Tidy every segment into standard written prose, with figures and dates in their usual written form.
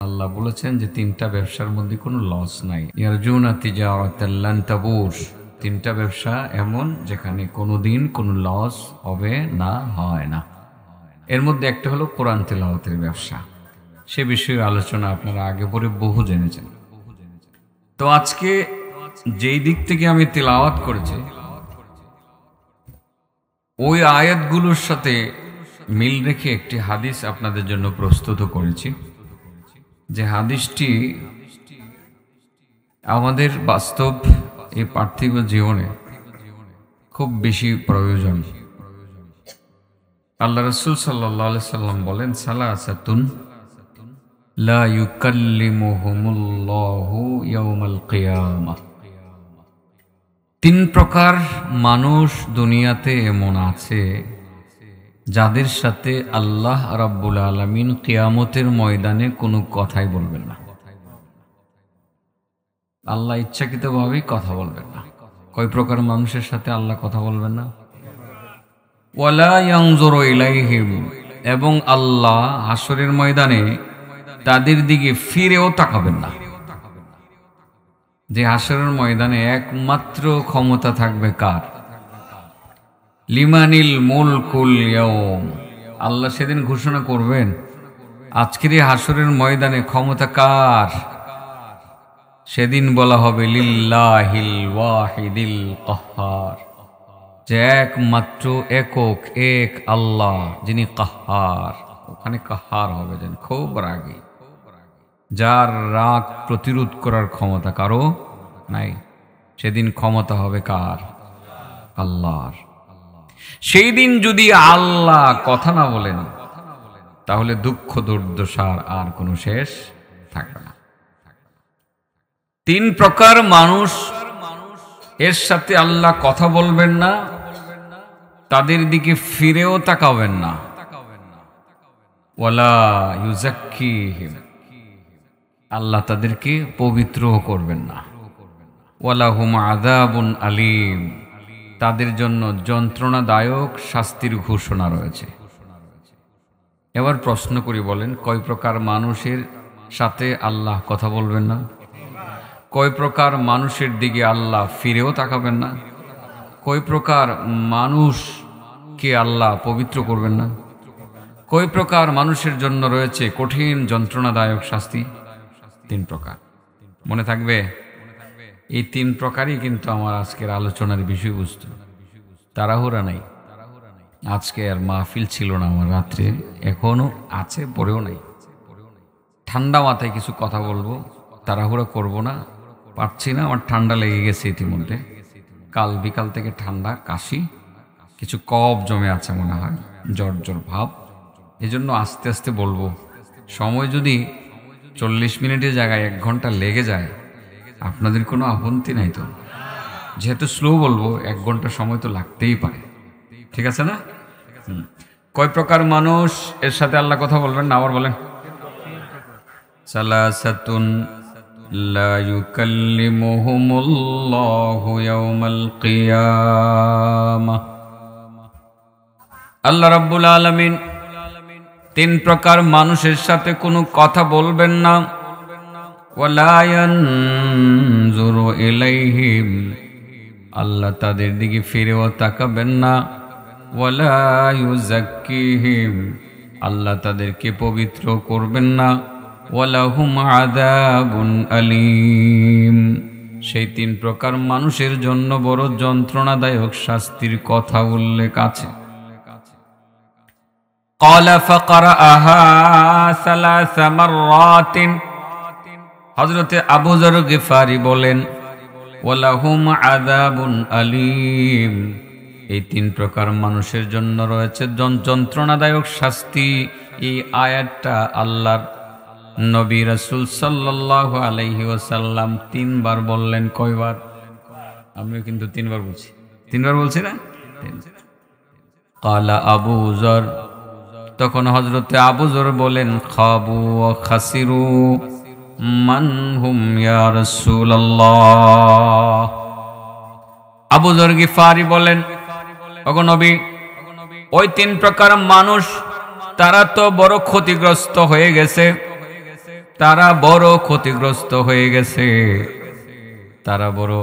আল্লাহ বলেছেন যে তিনটা ব্যবসার মধ্যে কোনো লস নাই। ইয়ারজুনা তিজারাতাল লান তাবুর, তিনটা ব্যবসা এমন যেখানে কোনোদিন কোনো লস হবে না, হয় না। এর মধ্যে একটা হলো কোরআন তিলাওয়াতের ব্যবসা। সে বিষয়ে আলোচনা আপনারা আগে পরে বহু জেনেছেন। তো আজকে যেই দিক থেকে আমি তিলাওয়াত করেছি ওই আয়াতগুলোর সাথে মিল রেখে একটি হাদিস আপনাদের জন্য প্রস্তুত করেছি, যে হাদিসটি আমাদের বাস্তব এই পার্থিব জীবনে খুব বেশি প্রয়োজন। আল্লাহ রাসূল সাল্লাল্লাহু আলাইহি সাল্লাম বলেন, সালাসাতুন লা ইউকাল্লিমুহুমুল্লাহু ইয়াউমাল কিয়ামাহ। তিন প্রকার মানুষ দুনিয়াতে এমন আছে যাদের সাথে আল্লাহ রাব্বুল আলামিন কিয়ামতের ময়দানে কোনো কথাই বলবেন না। আল্লাহ ইচ্ছাকৃতভাবেই কথা বলবেন না। কয় প্রকার মানুষের সাথে আল্লাহ কথা বলবেন না? ওয়ালা ইয়ানজুরু ইলাইহিম, এবং আল্লাহ হাসরের ময়দানে তাদের দিকে ফিরেও তাকাবেন না। যে হাসরের ময়দানে একমাত্র ক্ষমতা থাকবে কার? লিমানিল মুলকুল ইয়াউম। আল্লাহ সেদিন ঘোষণা করবেন আজকের এই হাসরের ময়দানে ক্ষমতা কার? সেদিন বলা হবে লিল্লাহিল ওয়াহিদিল কাহ্হার, যে একমাত্র একক এক আল্লাহ যিনি কাহ্হার। ওখানে কাহ্হার হবে যেন খুব রাগী, যার রাগ প্রতিরোধ করার ক্ষমতা কারো নাই। সেদিন ক্ষমতা হবে কার? আল্লাহর। সেই দিন যদি আল্লাহ কথা না বলেন তাহলে দুঃখ দুর্দশার আর কোনো শেষ থাকবে না। তিন প্রকার মানুষ এর সাথে আল্লাহ কথা বলবেন না, তাদের দিকে ফিরেও তাকাবেন না। ওয়ালা ইউজাক্কিহিম, আল্লাহ তাদেরকে পবিত্রও করবেন না। ওয়ালাহুম আযাবুন আলীম, তাদের জন্য যন্ত্রণাদায়ক শাস্তির ঘোষণা রয়েছে। এবার প্রশ্ন করি, বলেন কয় প্রকার মানুষের সাথে আল্লাহ কথা বলবেন না? কয় প্রকার মানুষের দিকে আল্লাহ ফিরেও তাকাবেন না? কয় প্রকার মানুষকে আল্লাহ পবিত্র করবেন না? কয় প্রকার মানুষের জন্য রয়েছে কঠিন যন্ত্রণাদায়ক শাস্তি? তিন প্রকার। মনে থাকবে? এই তিন প্রকারই কিন্তু আমার আজকের আলোচনার বিষয়বস্তু। তাড়াহুড়া নাই। আজকে আর মাহফিল ছিল না আমার রাত্রে, এখনো আছে, পরেও নাই। ঠান্ডা মাথায় কিছু কথা বলবো, তাড়াহুড়া করব না, পারছি না, আমার ঠান্ডা লেগে গেছে ইতিমধ্যে। কাল বিকাল থেকে ঠান্ডা, কাশি, কিছু কফ জমে আছে মনে হয়, জ্বর জ্বর ভাব। এজন্য আস্তে আস্তে বলবো। সময় যদি 40 মিনিটের জায়গায় 1 ঘন্টা লেগে যায় আপনাদের কোনো আপত্তি নাই তো? যেহেতু স্লো বলবো 1 ঘন্টা সময় তো লাগতেই পারে, ঠিক আছে না? কয় প্রকার মানুষ এর সাথে আল্লাহ কথা বলবেন না? আবার বলেন, সালাসাতুন লা ইউকাল্লিমুহুমুল্লাহু ইয়াউমাল কিয়ামাহ। আল্লাহ রাব্বুল আলামিন তিন প্রকার মানুষের সাথে কোনো কথা বলবেন না। ওয়ালা ইয়ানজুরু ইলাইহিম, আল্লাহ তাদের দিকে ফিরেও তাকাবেন না। ওয়ালা ইউজাক্কিহিম, আল্লাহ তাদেরকে পবিত্র করবেন না। ওয়ালাহুম আযাবুন আলীম, সেই তিন প্রকার মানুষের জন্য বড় যন্ত্রণাদায়ক শাস্তির কথা উল্লেখ আছে। ক্বালা ফাকরাআহা সালাসা মাররাতিন, হযরতে আবু যর গিফারি বলেন, ওয়ালাহুম আযাবুন আলীম, এই তিন প্রকার মানুষের জন্য রয়েছে যন্ত্রণাদায়ক শাস্তি। এই আয়াতটা আল্লাহর নবী রাসূল সাল্লাল্লাহু আলাইহি ওয়াসাল্লাম 3 বার বললেন। কয়বার? আমিও কিন্তু 3 বার বলছি। 3 বার বলছি না? ক্বালা আবু যর, তখন হযরতে আবু যর বলেন, খাবু ওয়া খাসিরু মান হুম ইয়া রাসূলুল্লাহ। আবু যর গিফারি বলেন, ওগো নবী, ওই 3 প্রকার মানুষ তারা তো বড় ক্ষতিগ্রস্ত হয়ে গেছে। তারা বড় ক্ষতিগ্রস্ত হয়ে গেছে, তারা বড়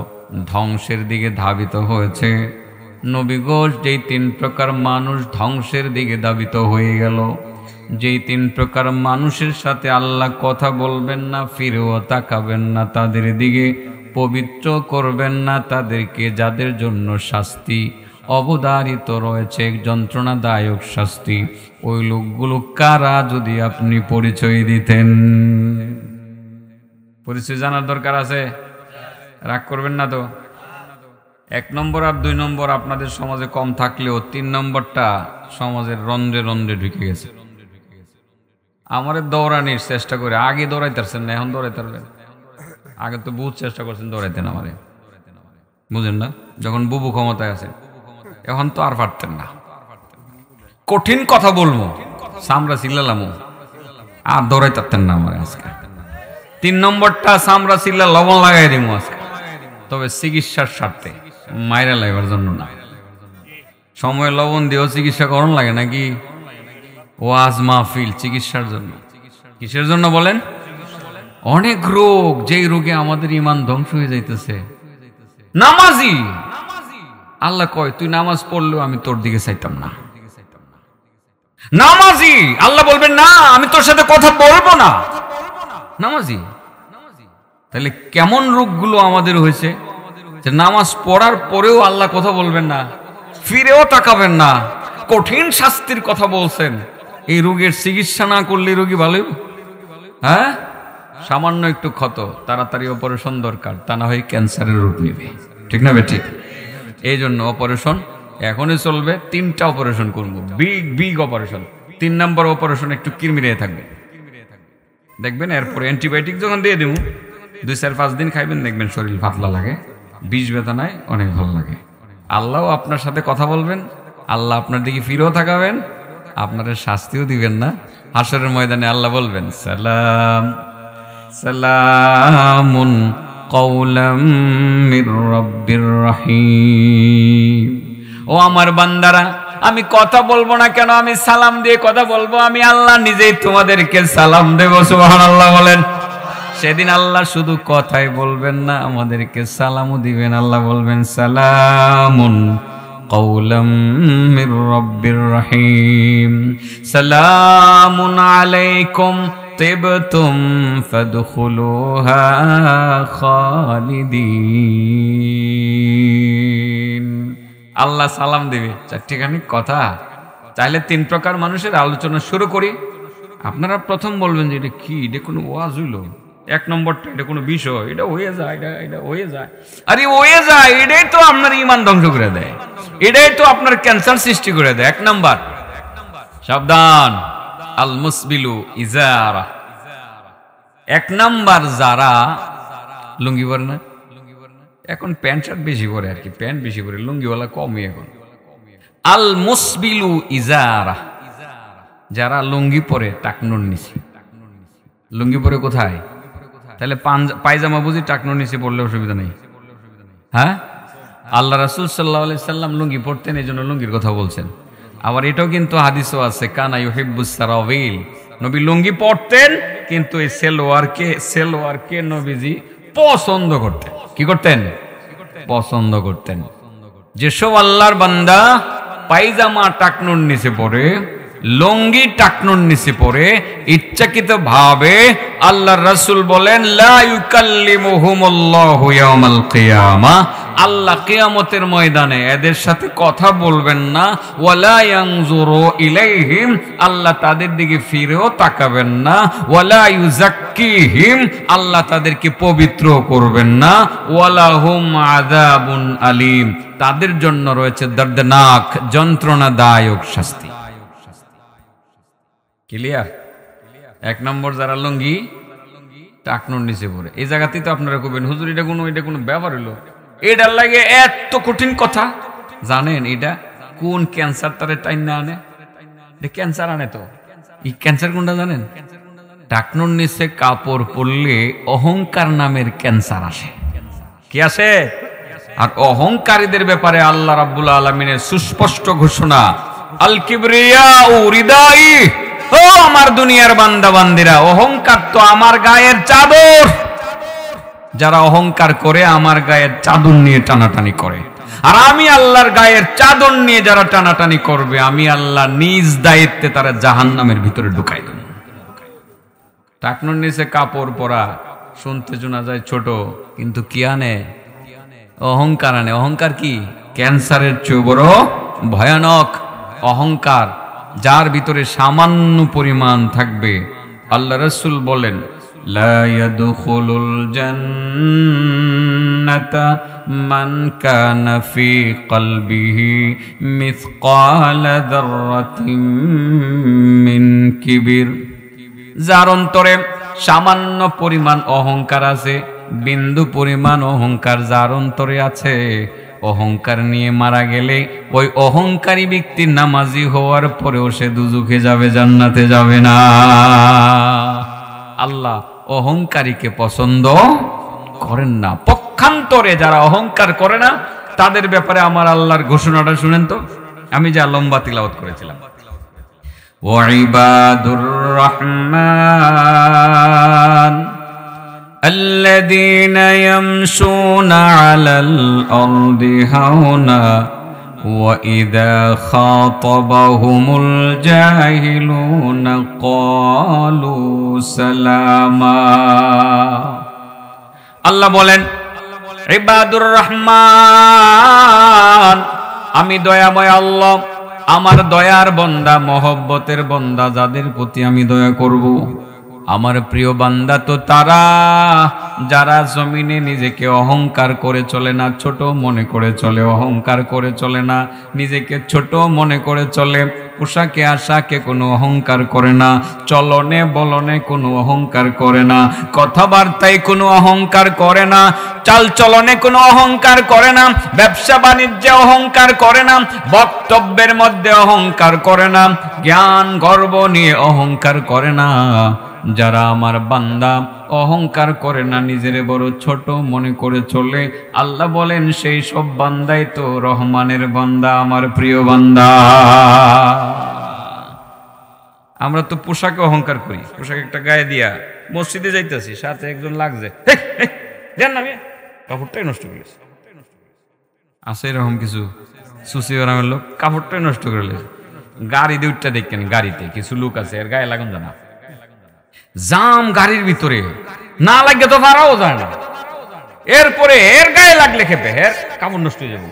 ধ্বংসের দিকে ধাবিত হয়েছে। নবীগো যেই 3 প্রকার মানুষ ধ্বংসের দিকে ধাবিত হয়ে গেল, যেই 3 প্রকার মানুষের সাথে আল্লাহ কথা বলবেন না, ফিরেও তাকাবেন না তাদের দিকে, পবিত্র করবেন না তাদেরকে, যাদের জন্য শাস্তি অবধারিত রয়েছে, যন্ত্রণাদায়ক শাস্তি, ওই লোকগুলো কারা যদি আপনি পরিচয় দিতেন। পরিচয় জানার দরকার আছে, রাগ করবেন না তো। 1 নম্বর আর 2 নম্বর আপনাদের সমাজে কম থাকলেও 3 নম্বরটা সমাজের রন্ধ্রে রন্ধ্রে ঢুকে গেছে। আমারে দৌড়ানির চেষ্টা করে, আগে দৌড়াইতেছেন না, এখন দৌড়াইতে পারবেন। আগে তো বহুত চেষ্টা করছেন দৌড়াইতেন আমারে, বুঝেন না? যখন বুবু ক্ষমতায় আছে, এখন তো আর পারতেন না। কঠিন কথা বলবো, সামরা চিল্লালামো, আর দৌড়াইতে পারতেন না আমার আজকে। 3 নম্বরটা সামরা চিল্লা লবণ লাগাই দিব আজকে, তবে চিকিৎসার স্বার্থে, মাইরা লাইবার জন্য না। সময় লবণ দিয়েও চিকিৎসা করণ লাগে নাকি? ওয়াজ মাহফিল চিকিৎসার জন্য। কিসের জন্য বলেন? অনেক রোগ, যেই রোগে আমাদের ইমান ধ্বংস হয়ে যাইতেছে। নামাজি আল্লাহ কয়, তুই নামাজ পড়লেও আমি তোর দিকে চাইতাম না। নামাজি আল্লাহ বলবেন না, আমি তোর সাথে কথা বলবো না। নামাজি, তাহলে কেমন রোগগুলো আমাদের হয়েছে যে নামাজ পড়ার পরেও আল্লাহ কথা বলবেন না, ফিরেও তাকাবেন না, কঠিন শাস্তির কথা বলছেন। এই রোগের চিকিৎসা না করলে রোগী ভালো, হ্যাঁ? সামান্য একটু ক্ষত, তাড়াতাড়ি অপারেশন দরকার, তা না হয় ক্যান্সারের রূপ নেবে, ঠিক না বে ঠিক? এই জন্য অপারেশন এখনই চলবে। 3টা অপারেশন করবো, বিগ অপারেশন। 3 নম্বর অপারেশন একটু কিরমিরিয়ে থাকবে, দেখবেন। এরপরে অ্যান্টিবায়োটিক যখন দিয়ে দেবো, 2-4-5 দিন খাইবেন, দেখবেন শরীর পাতলা লাগে, বিষ বেদনায় অনেক ভালো লাগে। আল্লাহ আপনার সাথে কথা বলবেন, আল্লাহ আপনার দিকে ফিরেও তাকাবেন, আপনাদের শাস্তিও দিবেন না। হাসরের ময়দানে আল্লাহ বলবেন, সালাম সালামুন কওলাম মির রাব্বির রহিম। ও আমার বান্দারা, আমি কথা বলবো না কেন? আমি সালাম দিয়ে কথা বলবো। আমি আল্লাহ নিজেই তোমাদেরকে সালাম দেব। সুবহানাল্লাহ বলেন। সেদিন আল্লাহ শুধু কথাই বলবেন না, আমাদেরকে সালামও দিবেন। আল্লাহ বলবেন, সালামুন কওলাম মির রাব্বির রহিম, সালামুন আলাইকুম তিবতুম ফাদখুলুহা খালিদিন। আল্লাহ সালাম দিবে। 4টিখানি কথা। চাইলে 3 প্রকার মানুষের আলোচনা শুরু করি। আপনারা প্রথম বলবেন যে এটা কি, এটা কোনো ওয়াজ হইল? 1 নম্বরটা এটা কোনো বিষয়, এটা হয়ে যায়, এটা হয়ে যায়। আরে হয়ে যায়, এটাই তো আপনার ইমান ধ্বংস করে দেয়, এটাই তো আপনার ক্যান্সার সৃষ্টি করে দেয়। 1 নম্বর, সাবধান, আল মুসবিলু ইজারা। 1 নম্বর, যারা লুঙ্গি পরে না, এখন প্যান্ট শার্ট বেশি পরে আর কি, প্যান্ট বেশি পরে, লুঙ্গিওয়ালা কমই এখন। আল মুসবিলু ইজারা, যারা লুঙ্গি পরে টাকনুর নিচে। লুঙ্গি পরে কোথায়? তাহলে পায়জামা বুঝি টাকনুর নিচে পড়লে অসুবিধা নেই? হ্যাঁ, আল্লাহ রাসূল সাল্লাল্লাহু আলাইহি সাল্লাম লুঙ্গি পরতেন, এই জন্য লুঙ্গির কথা বলছেন। আবার এটাও কিন্তু হাদিসও আছে, কানা ইউহিব্বুস সারাবিল, নবী লুঙ্গি পরতেন, কিন্তু এই সেলোয়ারকে নবীজি পছন্দ করতেন। কি করতেন? পছন্দ করতেন। যেসব আল্লাহর বান্দা পায়জামা টাকনুর নিচে পড়ে, লুঙ্গি টাকনুর নিচে পড়ে, ইচ্ছাকৃত ভাবে, আল্লাহর রাসূল বলেন, লা ইউকাল্লিমুহুমুল্লাহু ইয়াওমাল কিয়ামা, আল্লাহ কিয়ামতের ময়দানে এদের সাথে কথা বলবেন না। ওয়ালা ইয়ানজুরু ইলাইহিম, আল্লাহ তাদের দিকে ফিরেও তাকাবেন না। ওয়ালা ইউযাক্কিহিম, আল্লাহ তাদেরকে পবিত্র করবেন না। ওয়ালাহুম আযাবুন আলীম, তাদের জন্য রয়েছে দর্দনাক, যন্ত্রণাদায়ক শাস্তি। ক্লিয়ার? 1 নম্বর, যারা লুঙ্গি টাকনুর নিচে পড়ে। এই জায়গাতেই তো আপনারা কবেন, হুজুর এটা কোনো ব্যাপার হলো, এটার লাগে এত কঠিন কথা। জানেন এটা কোন ক্যান্সার তারে টাইম না আনে? ক্যান্সার আনে তো। এই ক্যান্সার কোনটা জানেন? টাকনুর নিচে কাপড় পরলে অহংকার নামের ক্যান্সার আসে। কি আসে? আর অহংকারীদের ব্যাপারে আল্লাহ রাব্বুল আলামিনের সুস্পষ্ট ঘোষণা, আল কিবরিয়া রিদাই, ও আমার দুনিয়ার বান্দা বান্দিরা, অহংকার তো আমার গায়ের চাদর। যারা অহংকার করে আমার গায়ের চাদর নিয়ে টানাটানি করে, আর আমি আল্লাহর গায়ের চাদর নিয়ে যারা টানাটানি করবে, আমি আল্লাহ নিজ দায়িত্বে তারা জাহান্নামের ভিতরে ঢুকাই দেব। টাকনুর নিচে কাপড় পরা শুনতে শোনা যায় ছোট, কিন্তু কি আনে? অহংকার আনে। অহংকার কি? ক্যান্সারের চেয়ে বড় ভয়ানক অহংকার, যার ভিতরে সামান্য পরিমাণ থাকবে। আল্লাহ রাসূল বলেন, লা ইয়াদখুলুল জান্নাতা মান কানা ফি কলবিহি মিসকালা যাররাতিন মিন কিবির। যার অন্তরে সামান্য পরিমাণ অহংকার আছে, বিন্দু পরিমাণ অহংকার যার অন্তরে আছে, অহংকার নিয়ে মারা গেলে ওই অহংকারী ব্যক্তি নামাজি হওয়ার পরেও সে দুজখে যাবে, জান্নাতে যাবে না। আল্লাহ অহংকারীকে পছন্দ করেন না। পক্ষান্তরে যারা অহংকার করে না, তাদের ব্যাপারে আমার আল্লাহর ঘোষণাটা শুনেন তো। আমি যা লম্বা তিলাওয়াত করেছিলাম, ওয়াইবাদুর রহমান الذين يمشون على الأرض هونا وإذا خاطبهم الجاهلون قالوا سلاما। আল্লাহ বলেন, ইবাদুর রহমান, আমি দয়াময় আল্লাহ, আমার দয়ার বান্দা, মহব্বতের বান্দা, যাদের প্রতি আমি দয়া করব। আমার প্রিয় বান্দা তো তারা যারা জমিনে নিজেকে অহংকার করে চলে না, ছোট মনে করে চলে, অহংকার করে চলে না, নিজেকে ছোট মনে করে চলে, পোশাকে আশাকে কোনো অহংকার করে না, চলনে বলনে কোনো অহংকার করে না, কথাবার্তায় কোনো অহংকার করে না, চাল চলনে কোনো অহংকার করে না, ব্যবসা বাণিজ্যে অহংকার করে না, বক্তব্যের মধ্যে অহংকার করে না, জ্ঞান গর্ব নিয়ে অহংকার করে না। যারা আমার বান্দা অহংকার করে না, নিজের বড় ছোট মনে করে চলে, আল্লাহ বলেন সেই সব বান্দাই তো রহমানের বান্দা, আমার প্রিয় বান্দা। আমরা তো পোশাকে অহংকার করি, পোশাক একটা গায়ে দিয়া মসজিদে যাইতেছি, সাথে একজন লাগছে, কাপড়টাই নষ্ট করেছে। আছে এরকম কিছু সুসি গ্রামের লোক, কাপড়টাই নষ্ট করে গাড়ি দুইটা দেখেন, গাড়িতে কিছু লোক আছে এর গায়ে লাগুন জানা, জাম গাড়ির ভিতরে না লাগে তো পারাও যায় না, এরপরে এর গায়ে লাগলে খেপে, এর কাপড় নষ্ট হয়ে যাবো।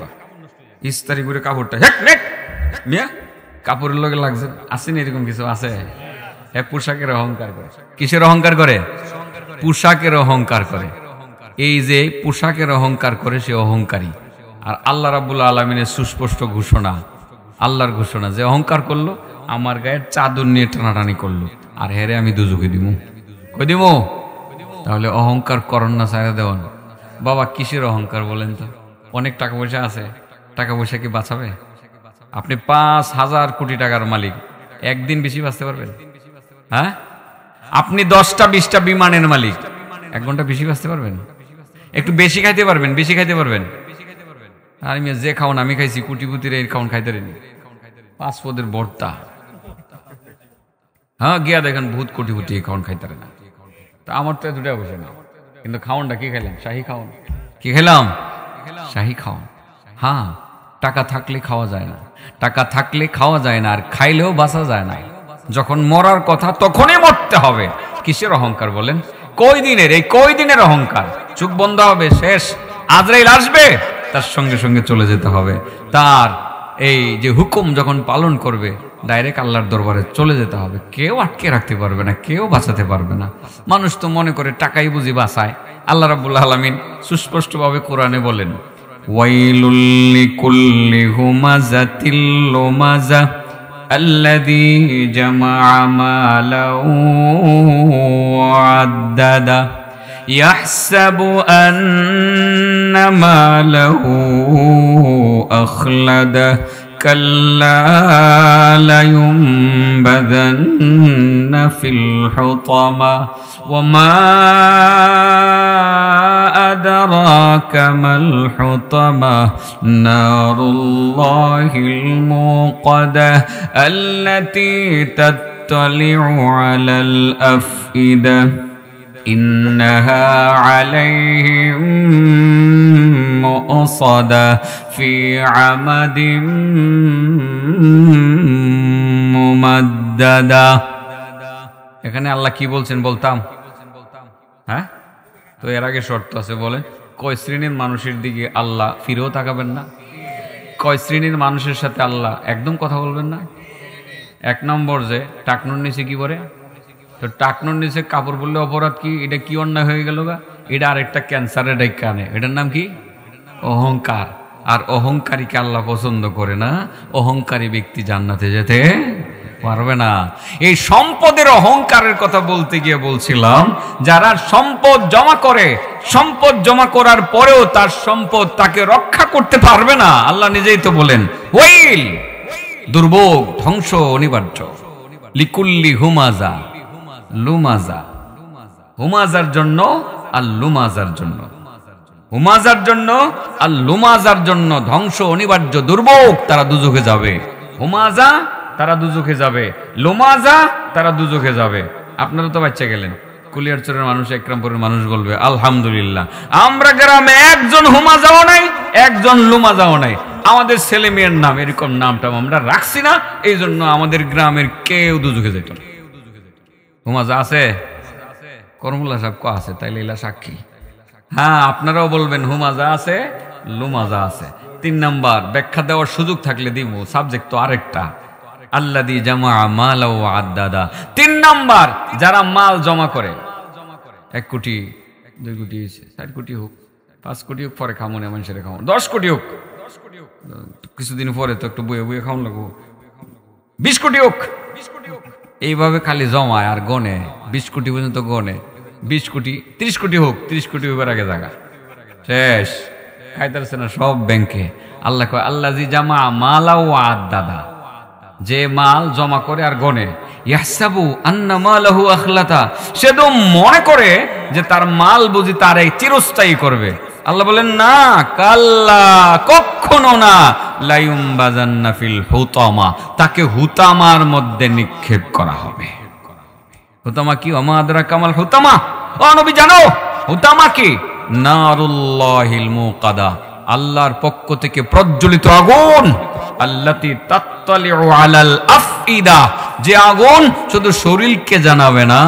ইস্তারি করে কাপড়টা মিয়া কাপড়ের লোকে লাগছে, আসেনি এরকম কিছু আছে। পোশাকের অহংকার করে। কিসের অহংকার করে? পোশাকের অহংকার করে। এই যে পোশাকের অহংকার করে সে অহংকারী। আর আল্লাহ রাব্বুল আলামিনের সুস্পষ্ট ঘোষণা, আল্লাহর ঘোষণা, যে অহংকার করলো, আমার গায়ের চাদর নিয়ে টানাটানি করলো, আর হেরে আমি দুজকে দিব। কই দিব? তাহলে অহংকার করন না, ছাড়া দেওয়ান। বাবা কিসের অহংকার বলেন তো? অনেক টাকা পয়সা আছে, টাকা পয়সা কি বাঁচাবে? আপনি 5,000 কোটি টাকার মালিক, একদিন বেশি বাঁচতে পারবেন? হ্যাঁ? আপনি 10টা 20টা বিমানের মালিক, 1 ঘন্টা বেশি বাঁচতে পারবেন? একটু বেশি খাইতে পারবেন? বেশি খাইতে পারবেন? আর আমি যে খাওন আমি খাইছি, কোটিপতির এই খাওন খাইতে পারিনি। 5 পদের ভর্তা, হ্যাঁ গিয়া দেখেন ভূত কোটিপতি এই খাওন খাইতে পারে না। তা আমার তো দুটা বসে না, কিন্তু খাওনটা কি খাইলাম? শাহী খাওন। কি খেলাম? শাহী খাওন। হ্যাঁ, টাকা থাকলে খাওয়া যায় না, টাকা থাকলে খাওয়া যায় না, আর খাইলেও বাঁচা যায় না। যখন মরার কথা তখনই মরতে হবে। কিসের অহংকার বলেন? কয়দিনের, এই কয়দিনের অহংকার। চোখ বন্ধ হবে, শেষ। আজরাইল আসবে, তার সঙ্গে সঙ্গে চলে যেতে হবে। তার এই যে হুকুম যখন পালন করবে, ডাইরেক্ট আল্লাহর দরবারে চলে যেতে হবে। কেউ আটকে রাখতে পারবে না, কেউ বাঁচাতে পারবে না। মানুষ তো মনে করে টাকাই বুঝি বাঁচায়। আল্লাহ রাব্বুল আলামিন সুস্পষ্টভাবে কোরআনে বলেন, ওয়াইলুল লিকুল্লি হুমাযাতিল লুমাযা আল্লাযী জামাআ মালাহু ওয়া'আদ্দাদা ইয়াহসাবু আন্না মালাহু আখলাদা কাল্লা লায়ুনবাযান্না ফিল হুতামা ওয়া মা আদরাকা মাল হুতামা নারুল্লাহিল মুকাদ্দা আল্লাতী তাত্তালিউ আলাল আফইদা ইন্নাহা আলাইহিম মুসাদা ফি আমাদিম মুমাদ্দাদা। এখানে আল্লাহ কি বলছেন বলতাম? হ্যাঁ, তো এর আগে শর্ত আছে, বলেন কয় শ্রেণীর মানুষের দিকে আল্লাহ ফিরেও তাকাবেন না? কয় শ্রেণীর মানুষের সাথে আল্লাহ একদম কথা বলবেন না? এক নম্বর যে টাকনুর নিচে কি করে, তো টাকনুর নিচে কাপড় পরলে অপরাধ কি? এটা কি অন্যায় হয়ে গেল গা? এটা আরেকটা ক্যান্সারের ডাইকা আনে, এটার নাম কি? অহংকার। আর অহংকারীকে আল্লাহ পছন্দ করে না। অহংকারী ব্যক্তি জান্নাতে যেতে পারবে না। এই সম্পদের অহংকারের কথা বলতে গিয়ে বলছিলাম, যারা সম্পদ জমা করে, সম্পদ জমা করার পরেও তার সম্পদ তাকে রক্ষা করতে পারবে না, আল্লাহ নিজেই তো বলেন ওয়াইল, দুর্ভোগ, ধ্বংস অনিবার্য। লিকুল্লি হুমাজা লুমাজা, হুমাজার জন্য আর লুমাজার জন্য, হুমাজার জন্য আর লুমাজার জন্য ধ্বংস অনিবার্য, দুর্ভোগ, তারা দুজখে যাবে। হুমাজা তারা দুজখে যাবে, লুমাজা তারা দুজখে যাবে। আপনারা তো বাচ্চা গেলেন, কুলিয়ারচরের মানুষ, একরামপুরের মানুষ বলবে আলহামদুলিল্লাহ, আমরা গ্রামে একজন হুমাজাও নাই, একজন লুমাজাও নাই। আমাদের ছেলে মেয়ের নাম এরকম নামটা আমরা রাখছি না, এই জন্য আমাদের গ্রামের কেউ দুজখে যেত না। হুমাজা আছে? করমুল্লা সাহেব ক আছে, তাইলে এলা সাক্ষী। হ্যাঁ, আপনারাও বলবেন হুমাজা আছে, লুমাজা আছে। 3 নাম্বার ব্যাখ্যা দেওয়ার সুযোগ থাকলে দিব, সাবজেক্ট তো আরেকটা। আল্লাযী জামা মালা ওয়া আদ্দাদা। 3 নাম্বার যারা মাল জমা করে, 1 কোটি 2 কোটি 4 কোটি হোক, 5 কোটি হোক, পরে খামো না মানুষের খামো, 10 কোটি হোক, কিছুদিন পরে তো একটু বইয়ে বইয়ে খাওয়ান লাগবো, 20 কোটি হোক, এইভাবে খালি জমায় আর গনে, 20 কোটি পর্যন্ত গনে, 20 কোটি 30 কোটি হোক, 30 কোটি হইবার আগে জায়গা শেষ, খাইতেছে না সব ব্যাংকে। আল্লাহ কয় আল্লাযী জামা মালা ওয়া আদ্দাদা, যে মাল জমা করে আর গনে, ইয়াহসাবু আন্না মালাহু আখলাতা, সে তো মনে করে যে তার মাল বুঝি তার এই চিরস্থায়ী করবে। আল্লাহ বলেন না, কাল্লা, কখনো না, লায়ুমবাজান্না ফিল হুতামা, তাকে হুতামার মধ্যে নিক্ষেপ করা হবে। হুতামা কি? ওমা আদরাকা মাল হুতামা, ও নবী জানো হুতামা কি? নারুল্লাহিল মুকাদা, আল্লাহর পক্ষ থেকে প্রজ্বলিত আগুন। আল্লাতী তাত্তালিউ আলাল আফইদা, যে আগুন শুধু শরীরকে জানাবে না,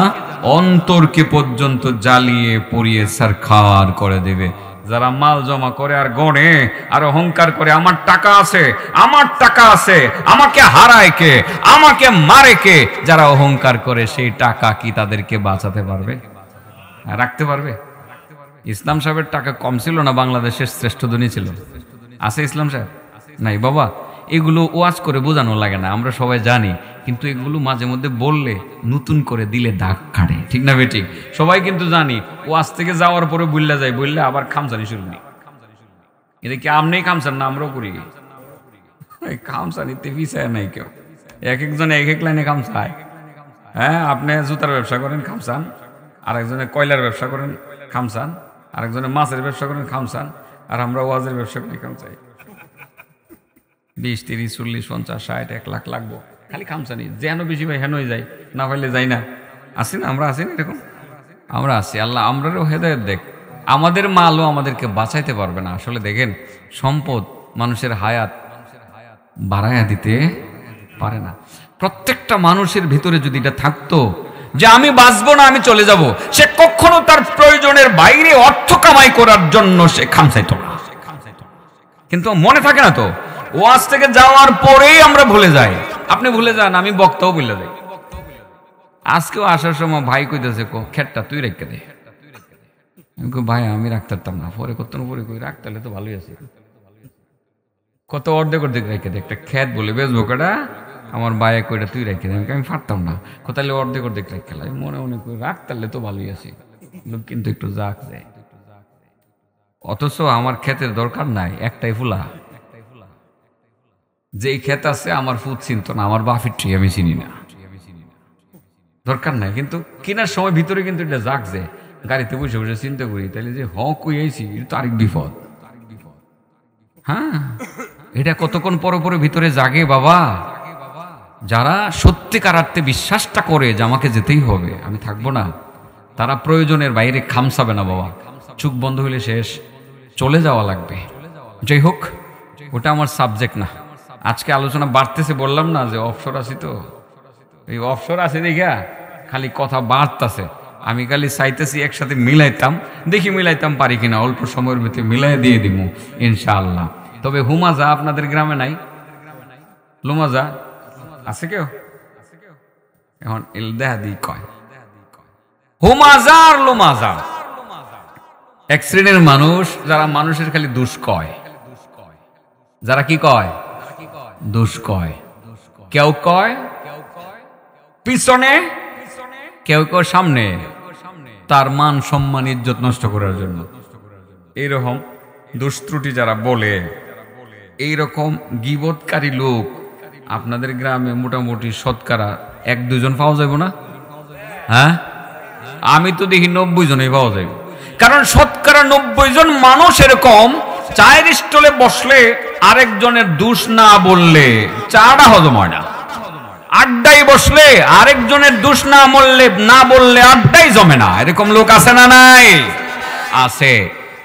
অন্তরকে পর্যন্ত জ্বালিয়ে পুড়িয়ে সারখার করে দেবে। যারা মাল জমা করে আর গণে আর অহংকার করে, আমার টাকা আছে, আমার টাকা আছে, আমাকে হারায় কে, আমাকে মারে কে, যারা অহংকার করে, সেই টাকা কি তাদেরকে বাঁচাতে পারবে? রাখতে পারবে? ইসলাম সাহেবের টাকা কম ছিল না, বাংলাদেশের শ্রেষ্ঠ ধনী ছিল। আছে ইসলাম সাহেব? নাই বাবা। এগুলো ওয়াজ করে বোঝানো লাগে না, আমরা সবাই জানি, কিন্তু এগুলো মাঝে মধ্যে বললে নতুন করে দিলে দাগ কাটে, ঠিক না বেটি? সবাই কিন্তু জানি, ওয়াজ থেকে যাওয়ার পরে বললে যায়, বললে আবার খামসানি শুরু নেই। এটা কি আপনি খামসান না আমরাও করি? খামসানিতে পিছায় নাই কেউ, এক একজন এক এক লাইনে খামসায়। হ্যাঁ, আপনি জুতার ব্যবসা করেন খামসান, আরেকজনে কয়লার ব্যবসা করেন খামসান, আরেকজনে মাছের ব্যবসা করেন খামসান, আর আমরা ওয়াজের ব্যবসা করি খামসাই। 20, 30, 40, 50, 60, 1 লাখ লাগবো খালি খামসানি। যেন বেশি ভাই হেনই যায়, না পাইলে যাই না। আসি না আমরা? আসি না এরকম? আমরা আসি। আল্লাহ আমরাও হেদায়েত দেখ। আমাদের মালও আমাদেরকে বাঁচাইতে পারবে না। আসলে দেখেন, সম্পদ মানুষের হায়াত বাড়াইয়া দিতে পারে না। প্রত্যেকটা মানুষের ভিতরে যদি এটা থাকতো যে আমি বাঁচবো না, আমি চলে যাব, সে কখনো তার প্রয়োজনের বাইরে অর্থ কামাই করার জন্য সে খামসাইতো না। কিন্তু মনে থাকে না তো, ওয়াজ থেকে যাওয়ার পরেই আমরা ভুলে যাই। আপনি ভুলে যান, আমি বক্তাও ভুলে যাই। আজকেও আসার সময় ভাই কইতেছে, খেটটা তুই রেখে দে। ভাই আমি রাখতে পারতাম না, পরে করতাম, পরে কই রাখতে তো ভালোই আছে, কত অর্ধেক অর্ধেক রেখে দে, একটা খেত বলে বেচবো কটা, আমার ভাই কইটা তুই রেখে দে। আমি পারতাম না, কোথায় অর্ধেক অর্ধেক রেখে লাই, মনে মনে করি রাখতে তো ভালোই আছে, কিন্তু একটু জাগ যায়। অথচ আমার ক্ষেতের দরকার নাই, একটাই ফুলা। যেই ক্ষেত আছে আমার ফুট চিনত না, আমার বাফির ট্রি আমি চিনি না, দরকার নাই। কিন্তু কেনার সময় ভিতরে কিন্তু এটা জাগছে, গাড়িতে বসে বসে চিন্তা করি, তাহলে যে কই আইছি, এটা তো আরেক বিপদ। হ্যাঁ, এটা কতক্ষণ পরে পরে ভিতরে জাগে বাবা, যারা সত্যিকার অর্থে বিশ্বাসটা করে যে আমাকে যেতেই হবে, আমি থাকবো না, তারা প্রয়োজনের বাইরে খামসাবে না বাবা। চোখ বন্ধ হইলে শেষ, চলে যাওয়া লাগবে। যাই হোক, ওটা আমার সাবজেক্ট না। আজকে আলোচনা বাড়তেছে, বললাম না যে অবসর আছি, তো এই অবসর আছে দেখা খালি কথা বাড়তেছে। আমি খালি চাইতেছি একসাথে মিলাইতাম, দেখি মিলাইতাম পারি কিনা, অল্প সময়ের ভিতরে মিলাই দিয়ে দিব ইনশাআল্লাহ। তবে হুমাজা আপনাদের গ্রামে নাই? লুমাজা আছে কেউ? এখন দেখা দিই কয় হুমাজা আর লুমাজা এক শ্রেণীর মানুষ, যারা মানুষের খালি দোষ কয়। যারা কি কয়? দোষ কয়। কেউ কয় পিছনে, কেউ কয় সামনে, তার মান সম্মান ইজ্জত নষ্ট করার জন্য। এইরকম দোষ ত্রুটি যারা বলে, এইরকম গীবতকারী লোক আপনাদের গ্রামে মোটামুটি শতকরা 1-2 জন পাওয়া যাবে না? হ্যাঁ, আমি তো দেখি 90 জনই পাওয়া যাবে। কারণ শতকরা 90 জন মানুষ এরকম চায়ের স্টলে বসলে আরেকজনের দোষ না বললে চাটা হজম হয় না। আড্ডায় বসলে আরেকজনের দোষ না বললে আড্ডাই জমে না। এরকম লোক আছে না নাই? আছে।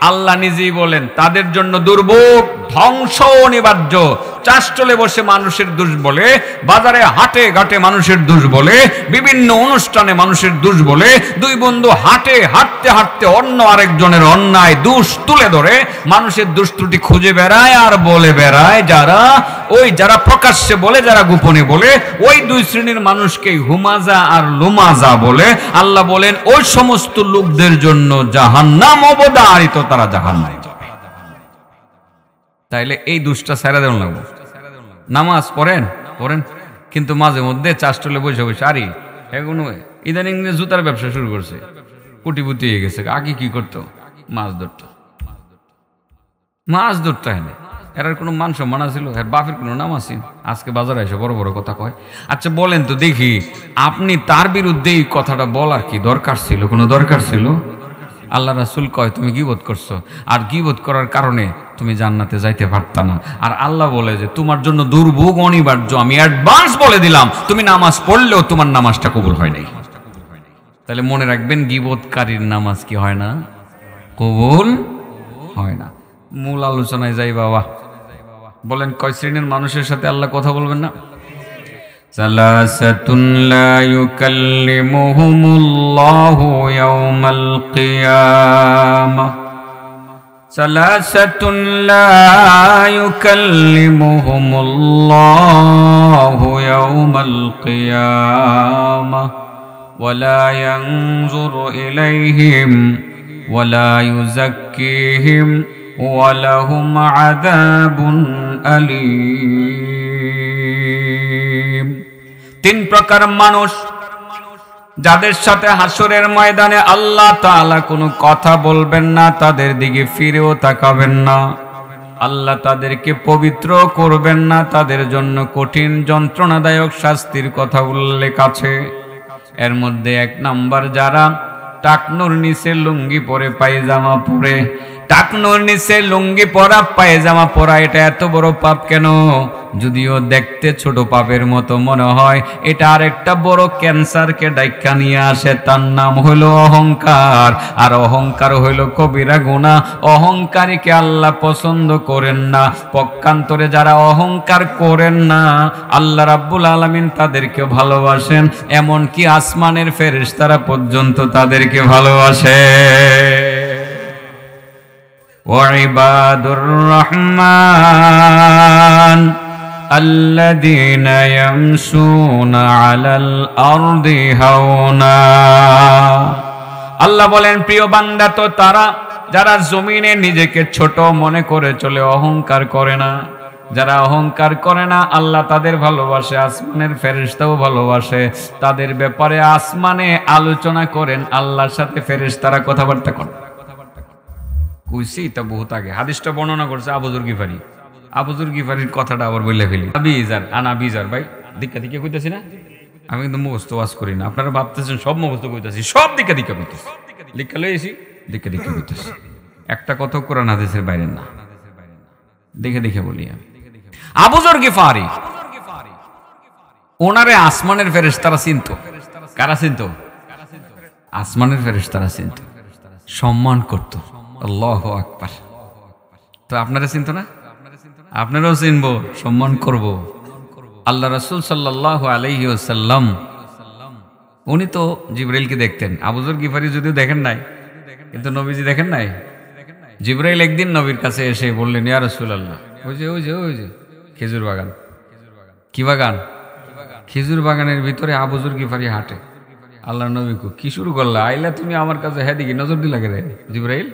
আল্লাহ নিজেই বলেন তাদের জন্য দুর্ভোগ, ধ্বংস অনিবার্য। চাষটলে বসে মানুষের দোষ বলে, বাজারে হাটে ঘাটে মানুষের দোষ বলে, বিভিন্ন অনুষ্ঠানে মানুষের দোষ বলে, দুই বন্ধু হাটে হাঁটতে হাঁটতে অন্য আরেকজনের অন্যায় দোষ তুলে ধরে মানুষের দোষ ত্রুটি খুঁজে বেড়ায় আর বলে বেড়ায়। যারা প্রকাশ্যে বলে, যারা গোপনে বলে, ওই দুই শ্রেণীর মানুষকেই হুমাজা আর লুমাজা বলে। আল্লাহ বলেন ওই সমস্ত লোকদের জন্য জাহান্নাম অবধারিত, তারা জাহান্নামে যাবে। তাইলে এই দুষ্টা ছেড়ে দেওয়া লাগবে। নামাজ পড়েন, কিন্তু মাঝে মধ্যে চাষটলে বসে বসে আরে এগুলো ইদানিং জুতার ব্যবসা শুরু করছে, কোটিপতি হয়ে গেছে। আগে কি করতো? মাছ ধরতো। হ্যাঁ, এর কোনো মান সম্মান ছিল? এর বাপের কোনো নাম আছে? আজকে বাজারে এসে বড় বড় কথা কয়। আচ্ছা বলেন তো দেখি, আপনি তার বিরুদ্ধে এই কথাটা বলার কি দরকার ছিল? কোনো দরকার ছিল? আল্লাহ রাসূল কয় তুমি গীবত করছো, আর গীবত করার কারণে তুমি জান্নাতে যাইতে পারতা না। আর আল্লাহ বলে যে তোমার জন্য দুর্ভোগ অনিবার্য, আমি অ্যাডভান্স বলে দিলাম, তুমি নামাজ পড়লেও তোমার নামাজটা কবুল হয় নাই। তাহলে মনে রাখবেন, গীবতকারীর নামাজ কি হয় না? কবুল হয় না। মূল আলোচনায় যাই বাবা। বলেন কয় শ্রেণীর মানুষের সাথে আল্লাহ কথা বলবেন না? সালাসাতুন লা ইউকাল্লিমুহুমুল্লাহু ইয়াওমাল কিয়ামাহ। সালাসাতুন লা ইউকাল্লিমুহুমুল্লাহু ইয়াওমাল কিয়ামাহ ওয়া লা ইয়ানজুরু ইলাইহিম ওয়া লা ইউযাক্কিহিম ওয়া লাহুম আযাবুন আলীম। 3 প্রকার মানুষ যাদের সাথে হাসরের ময়দানে আল্লাহ তাআলা কোনো কথা বলবেন না, তাদের দিকে ফিরেও তাকাবেন না, আল্লাহ তাদেরকে পবিত্র করবেন না, তাদের জন্য কঠিন যন্ত্রণাদায়ক শাস্তির কথা উল্লেখ আছে। এর মধ্যে 1 নাম্বার, যারা টাকনুর নিচে লুঙ্গি পরে পায়জামা পরে। টাকনুর নিচে লুঙ্গি পরা, পায়জামা পরা, এটা এত বড় পাপ কেন? যদিও দেখতে ছোট পাপের মতো মনে হয়, এটা আরেকটা বড় ক্যান্সারকে ডাইকা নিয়ে আসে। তার নাম হলো অহংকার। আর অহংকার হইল কবিরা গুনাহ। অহংকারীকে আল্লাহ পছন্দ করেন না। পক্ষান্তরে যারা অহংকার করেন না, আল্লাহ রাব্বুল আলামিন তাদেরকে ভালোবাসেন। এমনকি আসমানের ফেরেশতারা পর্যন্ত তাদেরকে ভালোবাসে। ওয়াইবাদুর রহমান আল্লাযীনা ইয়ামশুনা আলাল আরদি হাওনা। আল্লাহ বলেন প্রিয় বান্দা তো তারা যারা জমিনে নিজেকে ছোট মনে করে চলে, অহংকার করে না। যারা অহংকার করে না, আল্লাহ তাদের ভালোবাসে, আসমানের ফেরেশতাও ভালোবাসে। তাদের ব্যাপারে আসমানে আলোচনা করেন, আল্লাহর সাথে ফেরেশতারা কথাবার্তা করেন। কইছি এটা বহুত আগে, হাদিসটা বর্ণনা করছে আবু যর গিফারি। আবু যর গিফারির কথাটা আবার বলে ফেলি। আনা বিজার ভাই দিক্কা দিকে কইতাছি না, আমি কিন্তু মুখস্থ ওয়াজ করি না। আপনারা ভাবতেছেন সব মুখস্থ কইতাছি, সব দিক্কা কইতাছি, লিখা লইছি দিক্কা কইতাছি। একটা কথা কোরআন হাদিসের বাইরে না, দেখে বলি আমি। আবু যর গিফারি ওনারে আসমানের ফেরেশতারা চিনতো। কারা চিনতো? আসমানের ফেরেশতারা চিনতো, সম্মান করত। আল্লাহু আকবার। তো আপনারা চিনতো না? আপনারাও চিনবো, সম্মান করব। আল্লাহ রাসূল সাল্লাল্লাহু আলাইহি ওয়াসাল্লাম উনি তো জিবরাইলকে দেখতেন। আবু যর গিফারি যদিও দেখেন নাই, কিন্তু নবীজি দেখেন নাই। জিবরাইল একদিন নবীর কাছে এসে বললেন, ইয়া রাসূলুল্লাহ, ওই যে খেজুর বাগান। কি বাগান? খেজুর বাগানের ভিতরে আবু যর গিফারি হাঁটে। আল্লাহ নবী কো, কি শুরু করলা? আইলা তুমি আমার কাছে, হ্যাঁ দিকে নজর দিলা কেন? জিবরাইল,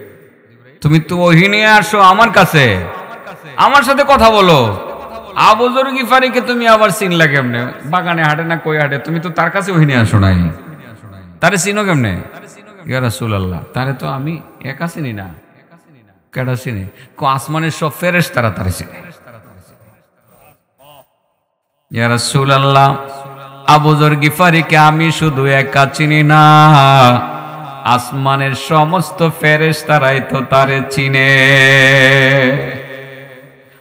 তুমি তো ওহী নিয়ে আসো আমার কাছে, আমার সাথে কথা বলো। আবু যর গিফারিকে তুমি আবার চিনলা কেমনে? বাগানে হাঁটে না কই হাঁটে? তুমি তো তার কাছে ওহী নিয়ে আসো নাই, তারে চিনো কেমনে? ইয়া রাসূলুল্লাহ, তারে তো আমি একা চিনি না। কেডা চিনি? কো আসমানের সব ফেরেশতারা তারে চিনে। ইয়া রাসূলুল্লাহ, আবু যর গিফারিকে আমি শুধু একা চিনি না, আসমানের সমস্ত ফেরেশতারাই তো তারে চিনে।